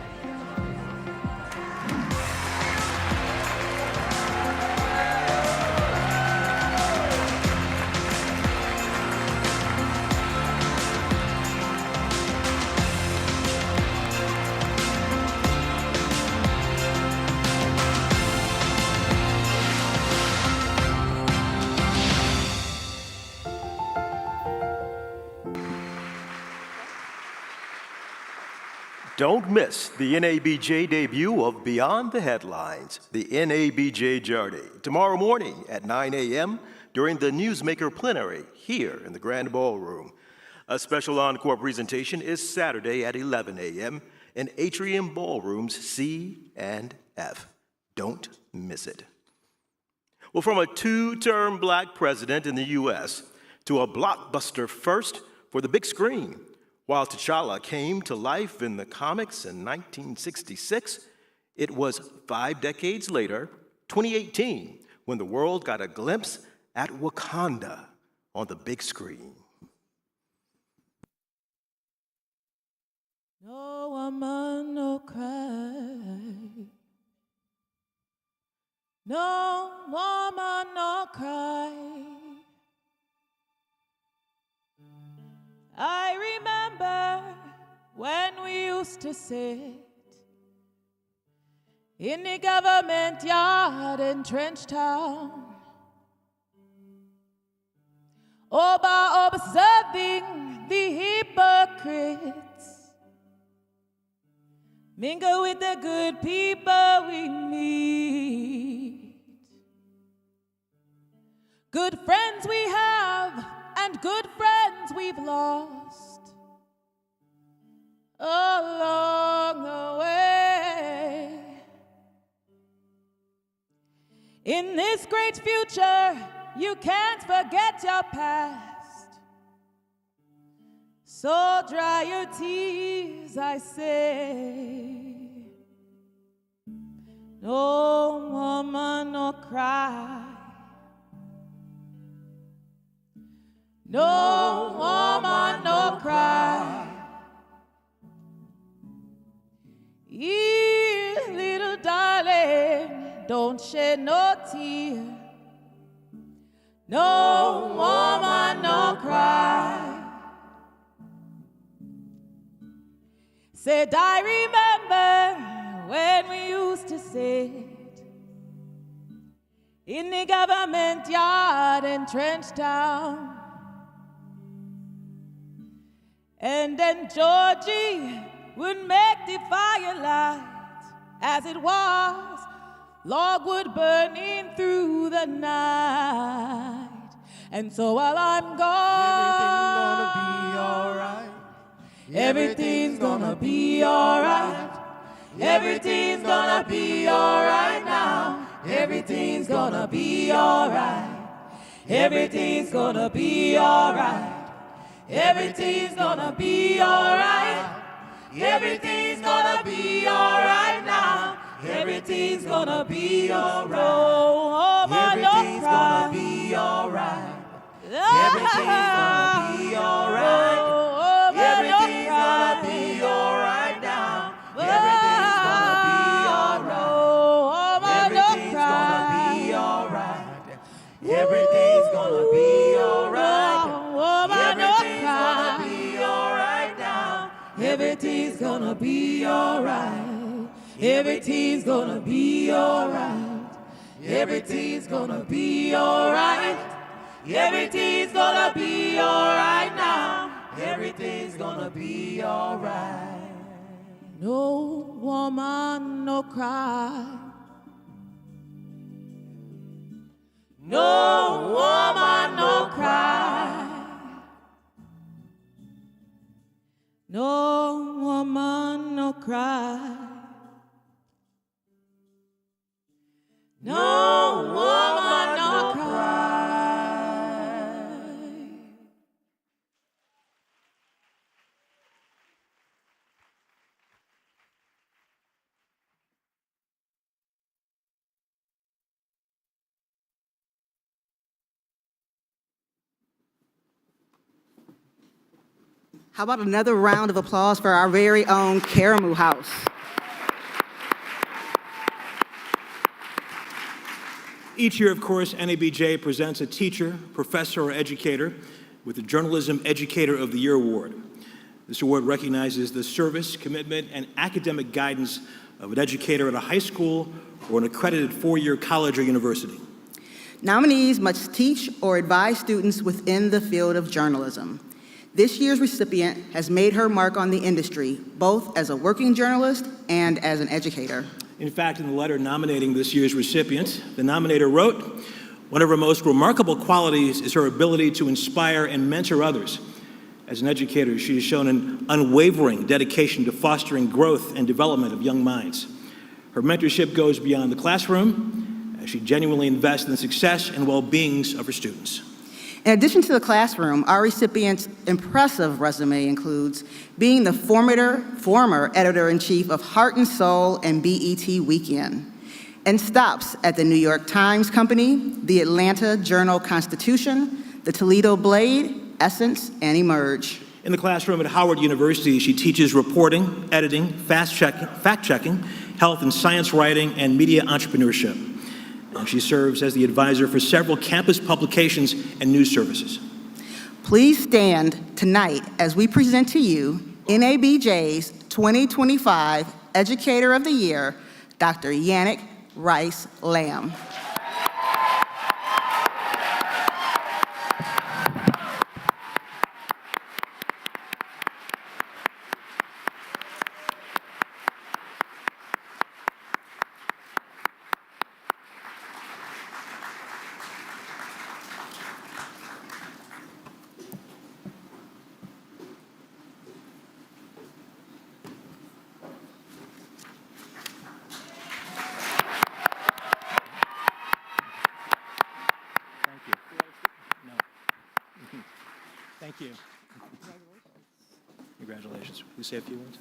Don't miss the NABJ debut of Beyond the Headlines, the NABJ Journey, tomorrow morning at 9 a.m. during the Newsmaker Plenary here in the Grand Ballroom. A special encore presentation is Saturday at 11 a.m. in Atrium Ballrooms C and F. Don't miss it. Well, from a two-term black president in the U.S. to a blockbuster first for the big screen, while T'Challa came to life in the comics in 1966, it was 5 decades later, 2018, when the world got a glimpse at Wakanda on the big screen. No woman, no cry. No woman, no cry. I remember when we used to sit in the government yard in Trenchtown, observing the hypocrites mingle with the good people we meet. Good friends we have and good friends we've lost along the way. In this great future, you can't forget your past. So dry your tears, I say. No woman, no cry. No woman, no cry. Here, little darling, don't shed no tear. No woman, no cry. Said I remember when we used to sit in the government yard in Trenchtown. And then Georgie would make the firelight as it was, logwood burning through the night. And so while I'm gone, everything's gonna be alright. Everything's gonna be alright now. Everything's gonna be alright. Everything's gonna be alright. Everything's gonna be alright. Everything's gonna be alright now. Everything's gonna be alright. Everything's gonna be alright. Everything's gonna be alright. Everything's gonna be alright now. Everything's gonna be alright. Everything's gonna be alright. Everything's gonna be alright. Everything's gonna be alright. Everything's gonna be alright. Everything's gonna be alright. Everything's gonna be alright now. Everything's gonna be alright. No woman, no cry. No woman, no cry. No woman, no cry. How about another round of applause for our very own Karamu House? Each year, of course, NABJ presents a teacher, professor, or educator with the Journalism Educator of the Year Award. This award recognizes the service, commitment, and academic guidance of an educator at a high school or an accredited four-year college or university. Nominees must teach or advise students within the field of journalism. This year's recipient has made her mark on the industry, both as a working journalist and as an educator. In fact, in the letter nominating this year's recipient, the nominator wrote, "One of her most remarkable qualities is her ability to inspire and mentor others. As an educator, she has shown an unwavering dedication to fostering growth and development of young minds. Her mentorship goes beyond the classroom, as she genuinely invests in the success and well-being of her students." In addition to the classroom, our recipient's impressive resume includes being the former editor-in-chief of Heart and Soul and BET Weekend, and stops at the New York Times Company, the Atlanta Journal-Constitution, the Toledo Blade, Essence, and Emerge. In the classroom at Howard University, she teaches reporting, editing, fact-checking, health and science writing, and media entrepreneurship. And she serves as the advisor for several campus publications and news services. Please stand tonight as we present to you NABJ's 2025 Educator of the Year, Dr. Yannick Rice Lamb. Thank you. Congratulations. Can you say a few words?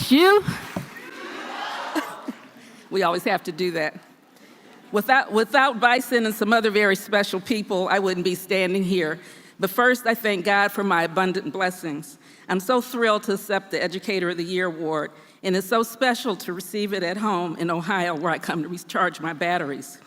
HU? We always have to do that. Without Bison and some other very special people, I wouldn't be standing here. But first, I thank God for my abundant blessings. I'm so thrilled to accept the Educator of the Year award, and it's so special to receive it at home in Ohio, where I come to recharge my batteries.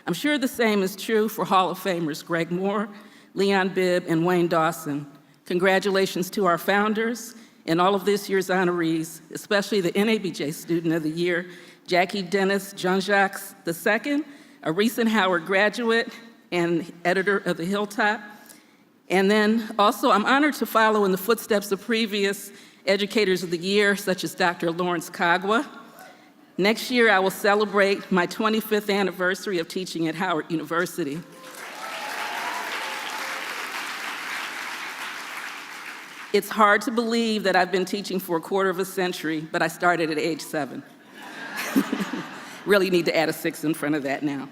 I'm sure the same is true for Hall of Famers Greg Moore, Leon Bibb, and Wayne Dawson. Congratulations to our founders and all of this year's honorees, especially the NABJ Student of the Year, Jackie Dennis Jean-Jacques II, a recent Howard graduate and editor of The Hilltop. And then also, I'm honored to follow in the footsteps of previous Educators of the Year, such as Dr. Lawrence Kagwa. Next year, I will celebrate my 25th anniversary of teaching at Howard University. It's hard to believe that I've been teaching for a quarter of a century, but I started at age 7. Really need to add a 6 in front of that now.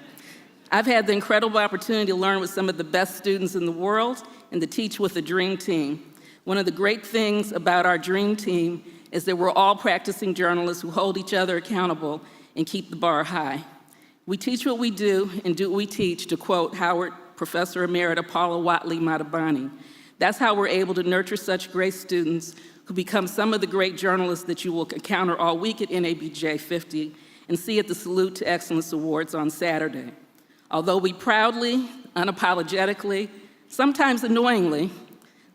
I've had the incredible opportunity to learn with some of the best students in the world and to teach with a dream team. One of the great things about our dream team is that we're all practicing journalists who hold each other accountable and keep the bar high. We teach what we do and do what we teach, to quote Howard Professor Emerita Paula Watley Madabani. That's how we're able to nurture such great students who become some of the great journalists that you will encounter all week at NABJ 50 and see at the Salute to Excellence Awards on Saturday. Although we proudly, unapologetically, sometimes annoyingly,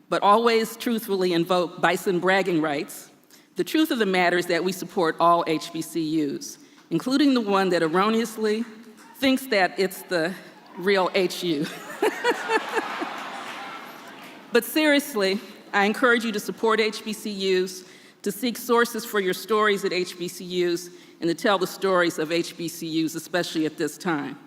but always truthfully invoke Bison bragging rights, the truth of the matter is that we support all HBCUs, including the one that erroneously thinks that it's the real HU. But seriously, I encourage you to support HBCUs, to seek sources for your stories at HBCUs, and to tell the stories of HBCUs, especially at this time.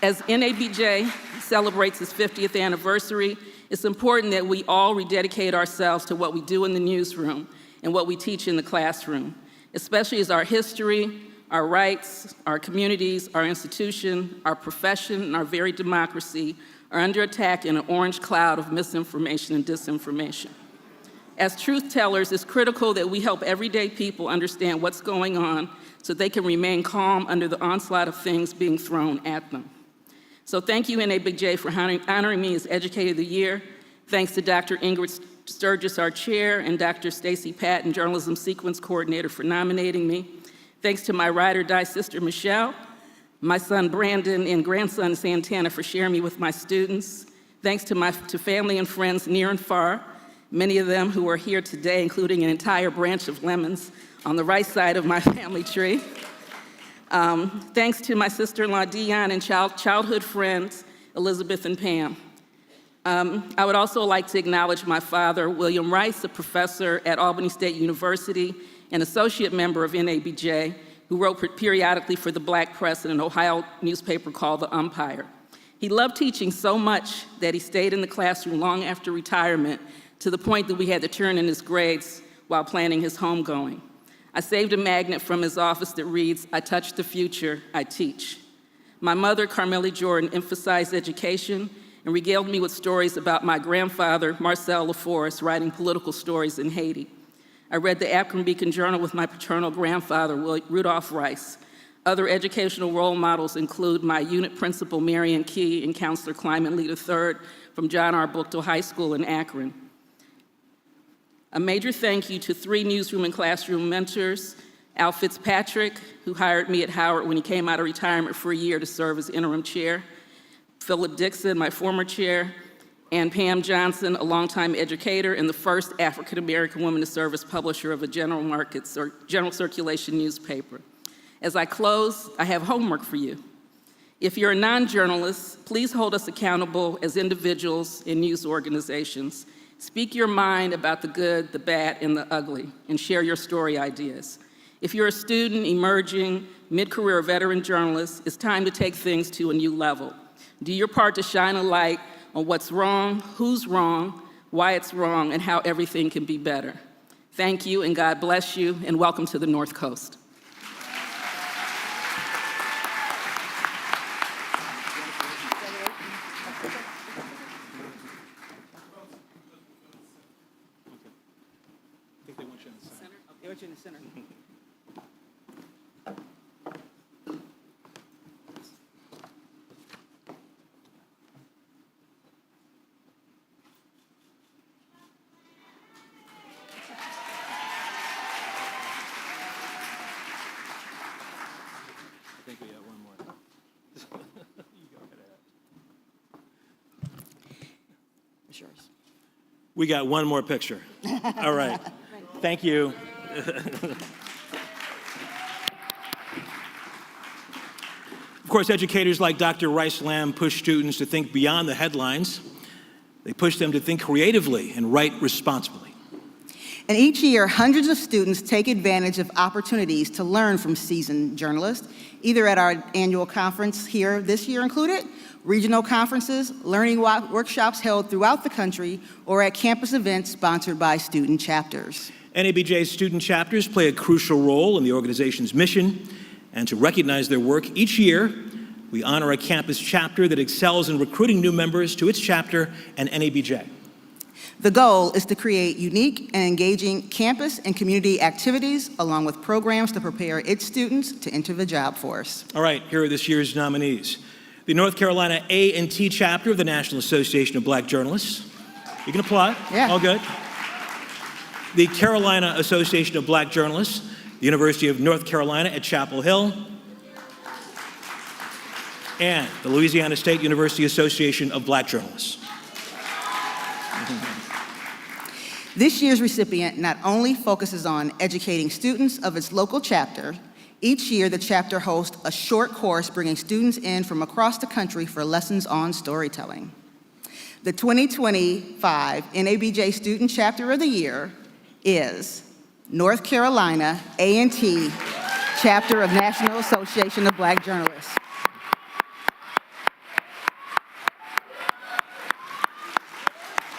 As NABJ celebrates its 50th anniversary, it's important that we all rededicate ourselves to what we do in the newsroom and what we teach in the classroom, especially as our history, our rights, our communities, our institution, our profession, and our very democracy are under attack in an orange cloud of misinformation and disinformation. As truth tellers, it's critical that we help everyday people understand what's going on so they can remain calm under the onslaught of things being thrown at them. So thank you, NABJ, for honoring me as Educator of the Year. Thanks to Dr. Ingrid Sturgis, our chair, and Dr. Stacy Patton, Journalism Sequence Coordinator, for nominating me. Thanks to my ride or die sister, Michelle, my son, Brandon, and grandson, Santana, for sharing me with my students. Thanks to family and friends near and far, many of them who are here today, including an entire branch of lemons on the right side of my family tree. Thanks to my sister-in-law, Dion, and childhood friends, Elizabeth and Pam. I would also like to acknowledge my father, William Rice, a professor at Albany State University, an associate member of NABJ, who wrote periodically for the Black press in an Ohio newspaper called The Umpire. He loved teaching so much that he stayed in the classroom long after retirement, to the point that we had to turn in his grades while planning his homegoing. I saved a magnet from his office that reads, "I touch the future, I teach." My mother, Carmela Jordan, emphasized education and regaled me with stories about my grandfather, Marcel LaForest, writing political stories in Haiti. I read the Akron Beacon Journal with my paternal grandfather, Rudolph Rice. Other educational role models include my unit principal, Marion Key, and Counselor Clyman Lee III from John R. Buchtel High School in Akron. A major thank you to 3 newsroom and classroom mentors, Al Fitzpatrick, who hired me at Howard when he came out of retirement for a year to serve as interim chair, Philip Dixon, my former chair, and Pam Johnson, a longtime educator and the first African-American woman to serve as publisher of a general markets or general circulation newspaper. As I close, I have homework for you. If you're a non-journalist, please hold us accountable as individuals in news organizations. Speak your mind about the good, the bad, and the ugly, and share your story ideas. If you're a student, emerging, mid-career veteran journalist, it's time to take things to a new level. Do your part to shine a light on what's wrong, who's wrong, why it's wrong, and how everything can be better. Thank you, and God bless you, and welcome to the North Coast. In the center. I think we got one more. You go ahead. It's yours. We got one more picture. All right. Thank you. Of course, educators like Dr. Rice Lamb push students to think beyond the headlines. They push them to think creatively and write responsibly. And each year, hundreds of students take advantage of opportunities to learn from seasoned journalists, either at our annual conference here this year included, regional conferences, learning workshops held throughout the country, or at campus events sponsored by student chapters. NABJ's student chapters play a crucial role in the organization's mission, and to recognize their work each year, we honor a campus chapter that excels in recruiting new members to its chapter and NABJ. The goal is to create unique and engaging campus and community activities, along with programs to prepare its students to enter the job force. All right, here are this year's nominees. The North Carolina A&T chapter of the National Association of Black Journalists. You can applaud. Yeah. All good. The Carolina Association of Black Journalists, the University of North Carolina at Chapel Hill, and the Louisiana State University Association of Black Journalists. This year's recipient not only focuses on educating students of its local chapter, each year the chapter hosts a short course bringing students in from across the country for lessons on storytelling. The 2025 NABJ Student Chapter of the Year is North Carolina A&T Chapter of National Association of Black Journalists.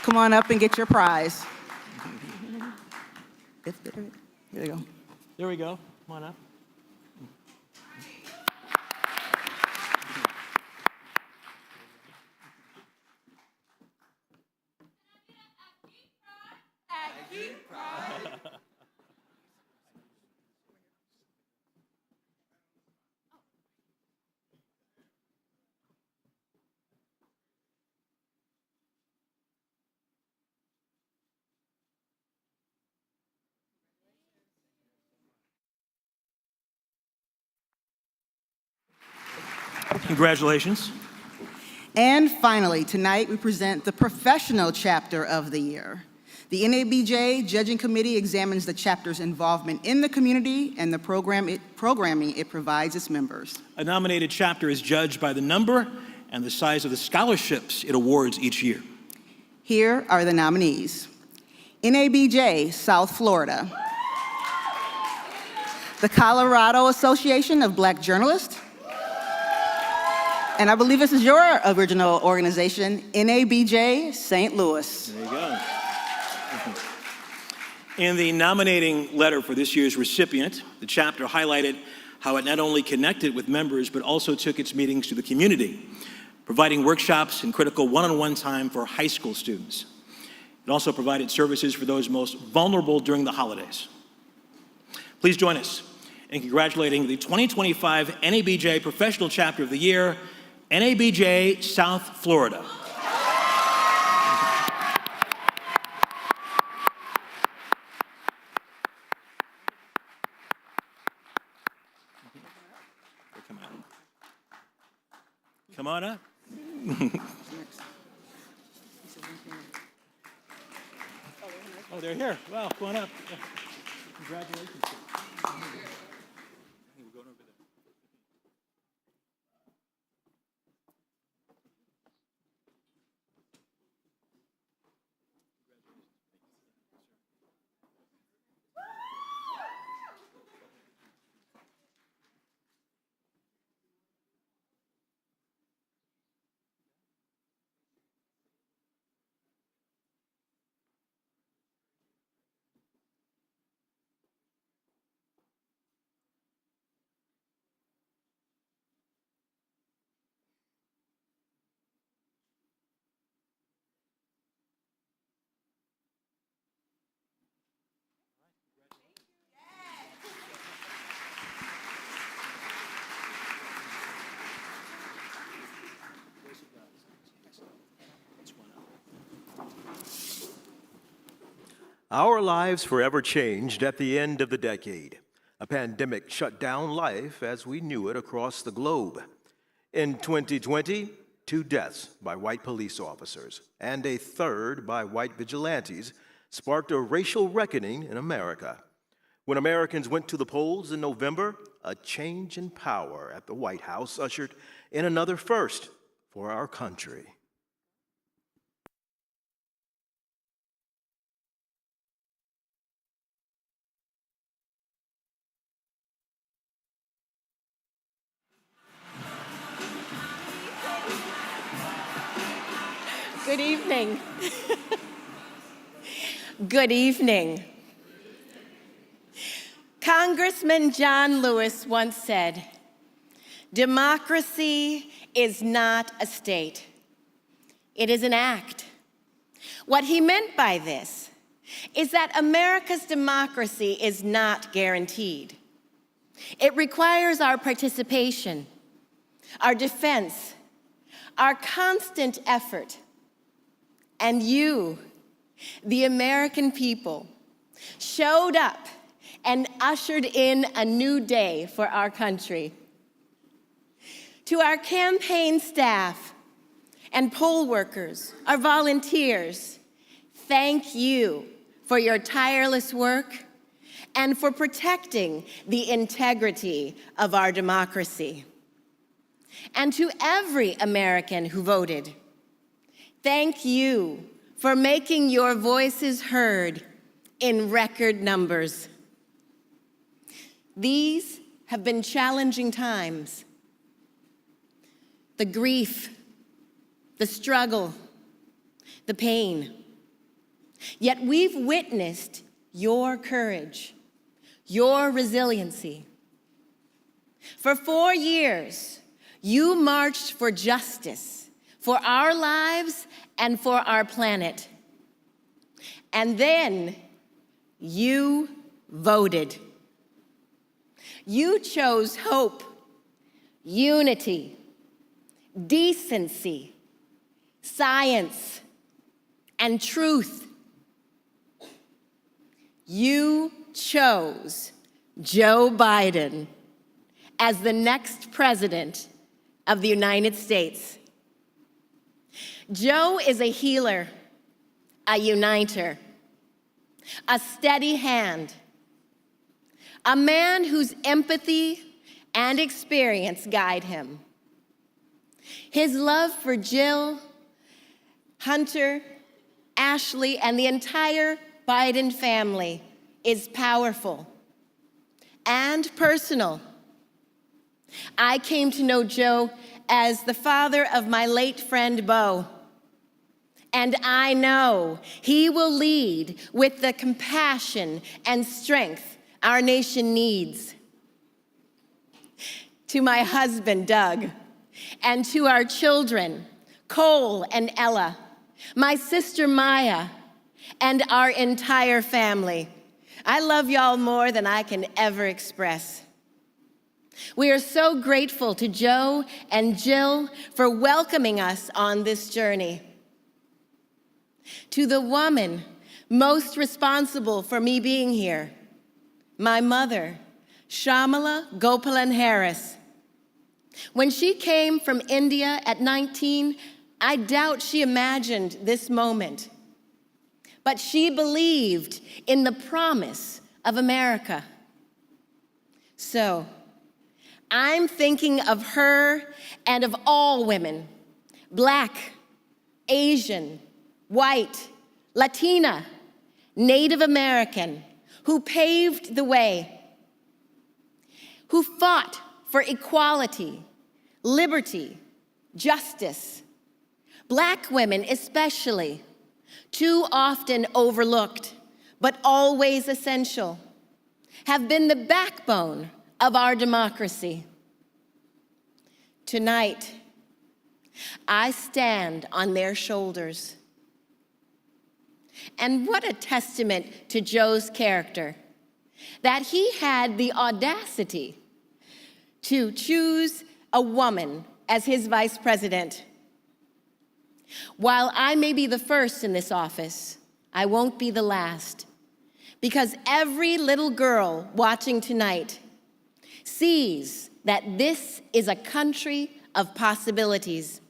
Come on up and get your prize. Here you go. There we go. Come on up. Congratulations. And finally, tonight we present the professional chapter of the year. The NABJ Judging Committee examines the chapter's involvement in the community and the programming it provides its members. A nominated chapter is judged by the number and the size of the scholarships it awards each year. Here are the nominees. NABJ, South Florida. The Colorado Association of Black Journalists. And I believe this is your original organization, NABJ, St. Louis. There you go. In the nominating letter for this year's recipient, the chapter highlighted how it not only connected with members, but also took its meetings to the community, providing workshops and critical one-on-one time for high school students. It also provided services for those most vulnerable during the holidays. Please join us in congratulating the 2025 NABJ Professional Chapter of the Year, NABJ South Florida. Come on up. Oh, they're here. Wow, come on up. Congratulations. We're going over there. Our lives forever changed at the end of the decade. A pandemic shut down life as we knew it across the globe. In 2020, 2 deaths by white police officers and a third by white vigilantes sparked a racial reckoning in America. When Americans went to the polls in November, a change in power at the White House ushered in another first for our country. Good evening. Good evening. Congressman John Lewis once said, "Democracy is not a state. It is an act." What he meant by this is that America's democracy is not guaranteed. It requires our participation, our defense, our constant effort. And you, the American people, showed up and ushered in a new day for our country. To our campaign staff and poll workers, our volunteers, thank you for your tireless work and for protecting the integrity of our democracy. And to every American who voted, thank you for making your voices heard in record numbers. These have been challenging times. The grief, the struggle, the pain. Yet we've witnessed your courage, your resiliency. For 4 years, you marched for justice, for our lives and for our planet. And then you voted. You chose hope, unity, decency, science, and truth. You chose Joe Biden as the next president of the United States. Joe is a healer, a uniter, a steady hand, a man whose empathy and experience guide him. His love for Jill, Hunter, Ashley, and the entire Biden family is powerful and personal. I came to know Joe as the father of my late friend, Bo, and I know he will lead with the compassion and strength our nation needs. To my husband, Doug, and to our children, Cole and Ella, my sister Maya, and our entire family, I love y'all more than I can ever express. We are so grateful to Joe and Jill for welcoming us on this journey. To the woman most responsible for me being here, my mother, Shamala Gopalan Harris. When she came from India at 19, I doubt she imagined this moment. But she believed in the promise of America. So, I'm thinking of her and of all women, Black, Asian, white, Latina, Native American, who paved the way, who fought for equality, liberty, justice. Black women especially, too often overlooked, but always essential, have been the backbone of our democracy. Tonight, I stand on their shoulders. And what a testament to Joe's character, that he had the audacity to choose a woman as his vice president. While I may be the first in this office, I won't be the last, because every little girl watching tonight sees that this is a country of possibilities.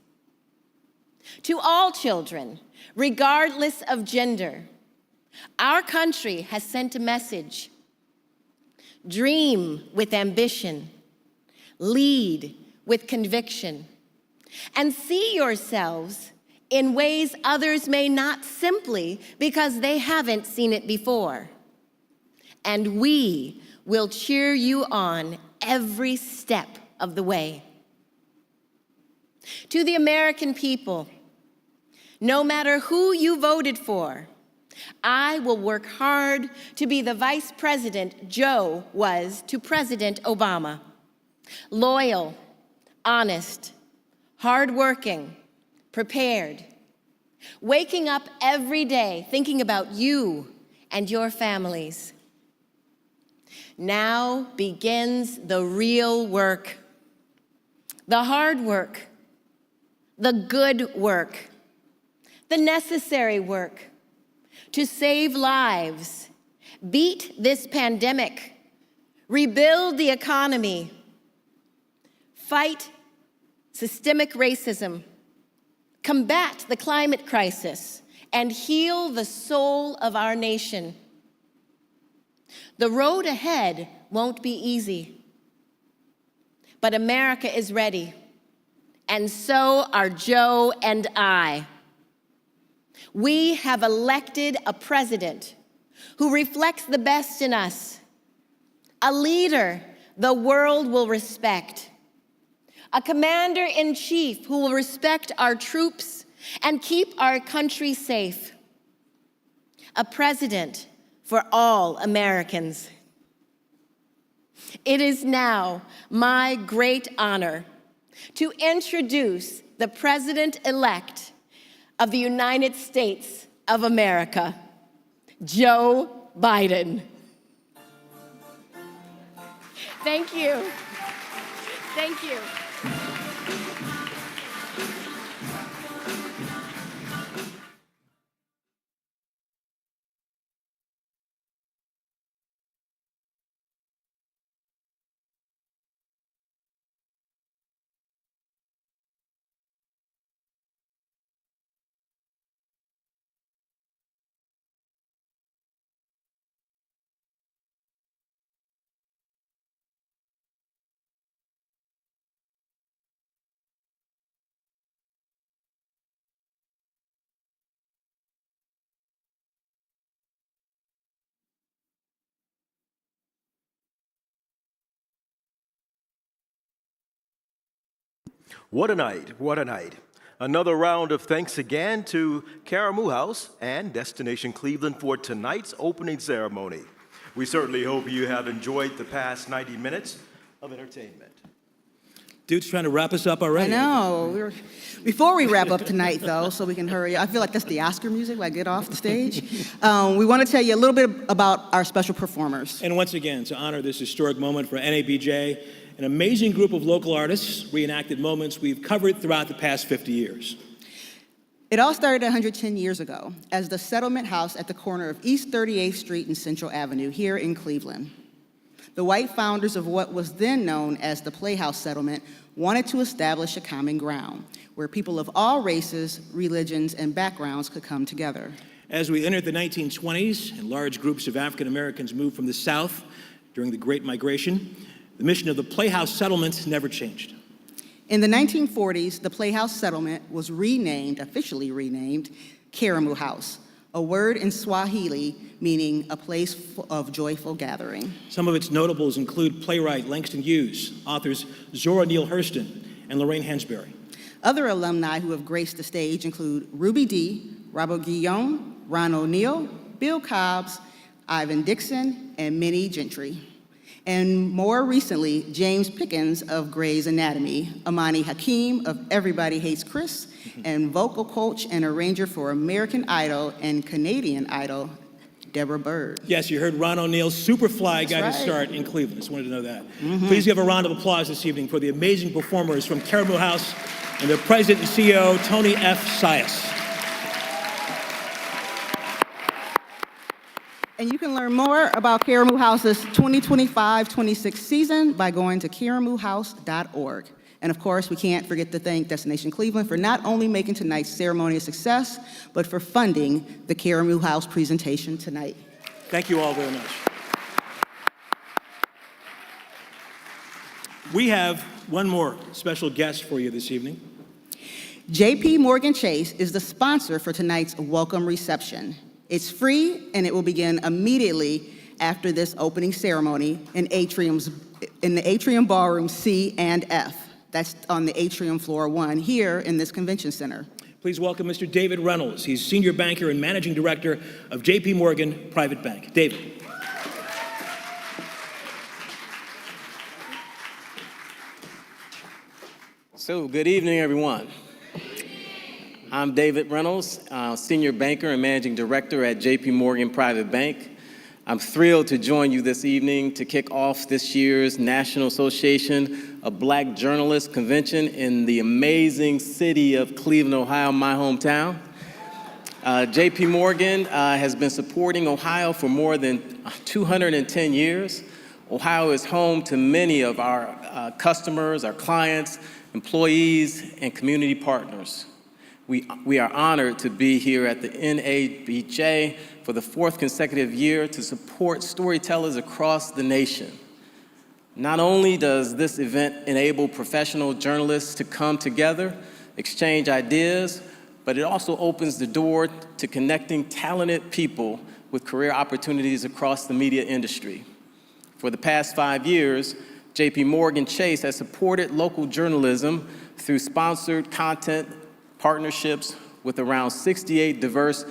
To all children, regardless of gender, our country has sent a message. Dream with ambition, lead with conviction, and see yourselves in ways others may not, simply because they haven't seen it before. And we will cheer you on every step of the way. To the American people, no matter who you voted for, I will work hard to be the vice president Joe was to President Obama. Loyal, honest, hardworking, prepared, waking up every day thinking about you and your families. Now begins the real work, the hard work, the good work, the necessary work to save lives, beat this pandemic, rebuild the economy, fight systemic racism, combat the climate crisis, and heal the soul of our nation. The road ahead won't be easy, but America is ready, and so are Joe and I. We have elected a president who reflects the best in us, a leader the world will respect, a commander-in-chief who will respect our troops and keep our country safe, a president for all Americans. It is now my great honor to introduce the President-elect of the United States of America, Joe Biden. Thank you. Thank you. What a night, what a night. Another round of thanks again to Karamu House and Destination Cleveland for tonight's opening ceremony. We certainly hope you have enjoyed the past 90 minutes of entertainment. Dude's trying to wrap us up already. I know. Before we wrap up tonight, though, so we can hurry, I feel like that's the Oscar music when I get off the stage. We want to tell you a little bit about our special performers. And once again, to honor this historic moment for NABJ, an amazing group of local artists reenacted moments we've covered throughout the past 50 years. It all started 110 years ago as the Settlement House at the corner of East 38th Street and Central Avenue here in Cleveland. The white founders of what was then known as the Playhouse Settlement wanted to establish a common ground where people of all races, religions, and backgrounds could come together. As we entered the 1920s and large groups of African Americans moved from the South during the Great Migration, the mission of the Playhouse Settlement never changed. In the 1940s, the Playhouse Settlement was officially renamed, Karamu House, a word in Swahili meaning a place of joyful gathering. Some of its notables include playwright Langston Hughes, authors Zora Neale Hurston, and Lorraine Hansberry. Other alumni who have graced the stage include Ruby Dee, Robert Guillaume, Ron O'Neill, Bill Cobbs, Ivan Dixon, and Minnie Gentry. And more recently, James Pickens of Grey's Anatomy, Amani Hakeem of Everybody Hates Chris, and vocal coach and arranger for American Idol and Canadian Idol, Deborah Bird. Yes, you heard Ron O'Neill's Superfly got his start in Cleveland. Just wanted to know that. Please give a round of applause this evening for the amazing performers from Karamu House and their president and CEO, Tony F. Sias. And you can learn more about Karamu House's 2025-26 season by going to karamuhouse.org. And of course, we can't forget to thank Destination Cleveland for not only making tonight's ceremony a success, but for funding the Karamu House presentation tonight. Thank you all very much. We have one more special guest for you this evening. JP Morgan Chase is the sponsor for tonight's welcome reception. It's free, and it will begin immediately after this opening ceremony in the Atrium Ballroom C and F. That's on the Atrium Floor 1 here in this convention center. Please welcome Mr. David Reynolds. He's Senior Banker and Managing Director of JP Morgan Private Bank. David. So, good evening, everyone. I'm David Reynolds, Senior Banker and Managing Director at JP Morgan Private Bank. I'm thrilled to join you this evening to kick off this year's National Association of Black Journalists Convention in the amazing city of Cleveland, Ohio, my hometown. JP Morgan has been supporting Ohio for more than 210 years. Ohio is home to many of our customers, our clients, employees, and community partners. We are honored to be here at the NABJ for the 4th consecutive year to support storytellers across the nation. Not only does this event enable professional journalists to come together, exchange ideas, but it also opens the door to connecting talented people with career opportunities across the media industry. For the past 5 years, JP Morgan Chase has supported local journalism through sponsored content partnerships with around 68 diverse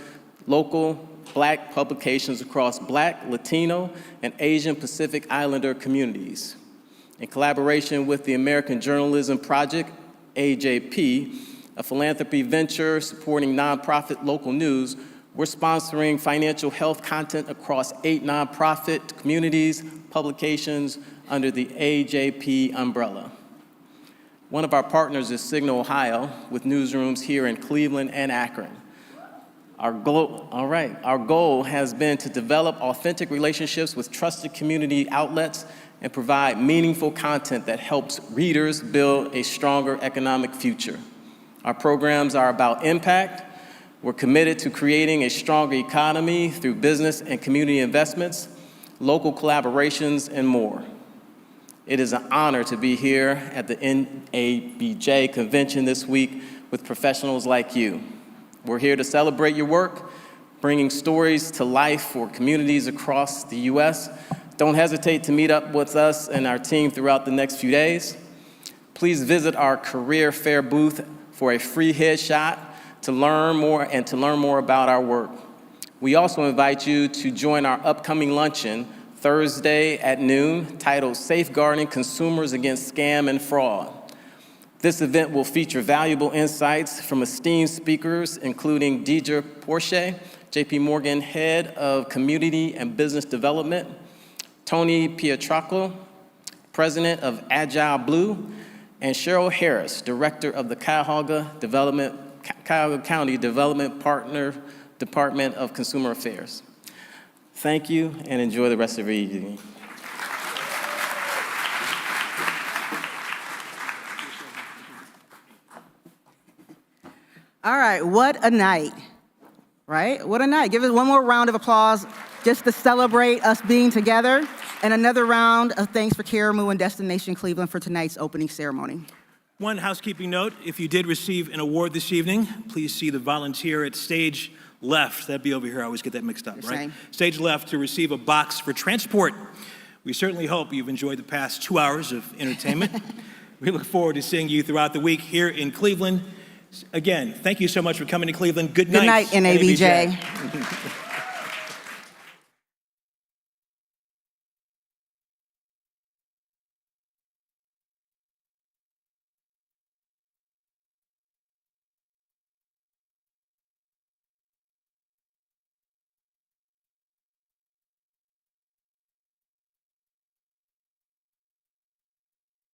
local Black publications across Black, Latino, and Asian Pacific Islander communities. In collaboration with the American Journalism Project, AJP, a philanthropy venture supporting nonprofit local news, we're sponsoring financial health content across 8 nonprofit communities, publications under the AJP umbrella. One of our partners is Signal Ohio, with newsrooms here in Cleveland and Akron. Our goal has been to develop authentic relationships with trusted community outlets and provide meaningful content that helps readers build a stronger economic future. Our programs are about impact. We're committed to creating a stronger economy through business and community investments, local collaborations, and more. It is an honor to be here at the NABJ convention this week with professionals like you. We're here to celebrate your work, bringing stories to life for communities across the U.S. Don't hesitate to meet up with us and our team throughout the next few days. Please visit our career fair booth for a free headshot to learn more about our work. We also invite you to join our upcoming luncheon Thursday at noon titled Safeguarding Consumers Against Scam and Fraud. This event will feature valuable insights from esteemed speakers, including Deidre Porche, JP Morgan Head of Community and Business Development, Tony Pietracco, President of Agile Blue, and Cheryl Harris, Director of the Cuyahoga County Development Partner Department of Consumer Affairs. Thank you, and enjoy the rest of your evening. All right, what a night, right? What a night. Give us one more round of applause just to celebrate us being together, and another round of thanks for Karamu and Destination Cleveland for tonight's opening ceremony. One housekeeping note, if you did receive an award this evening, please see the volunteer at stage left. That'd be over here, I always get that mixed up, right? Stage left to receive a box for transport. We certainly hope you've enjoyed the past 2 hours of entertainment. We look forward to seeing you throughout the week here in Cleveland. Again, thank you so much for coming to Cleveland. Good night, NABJ.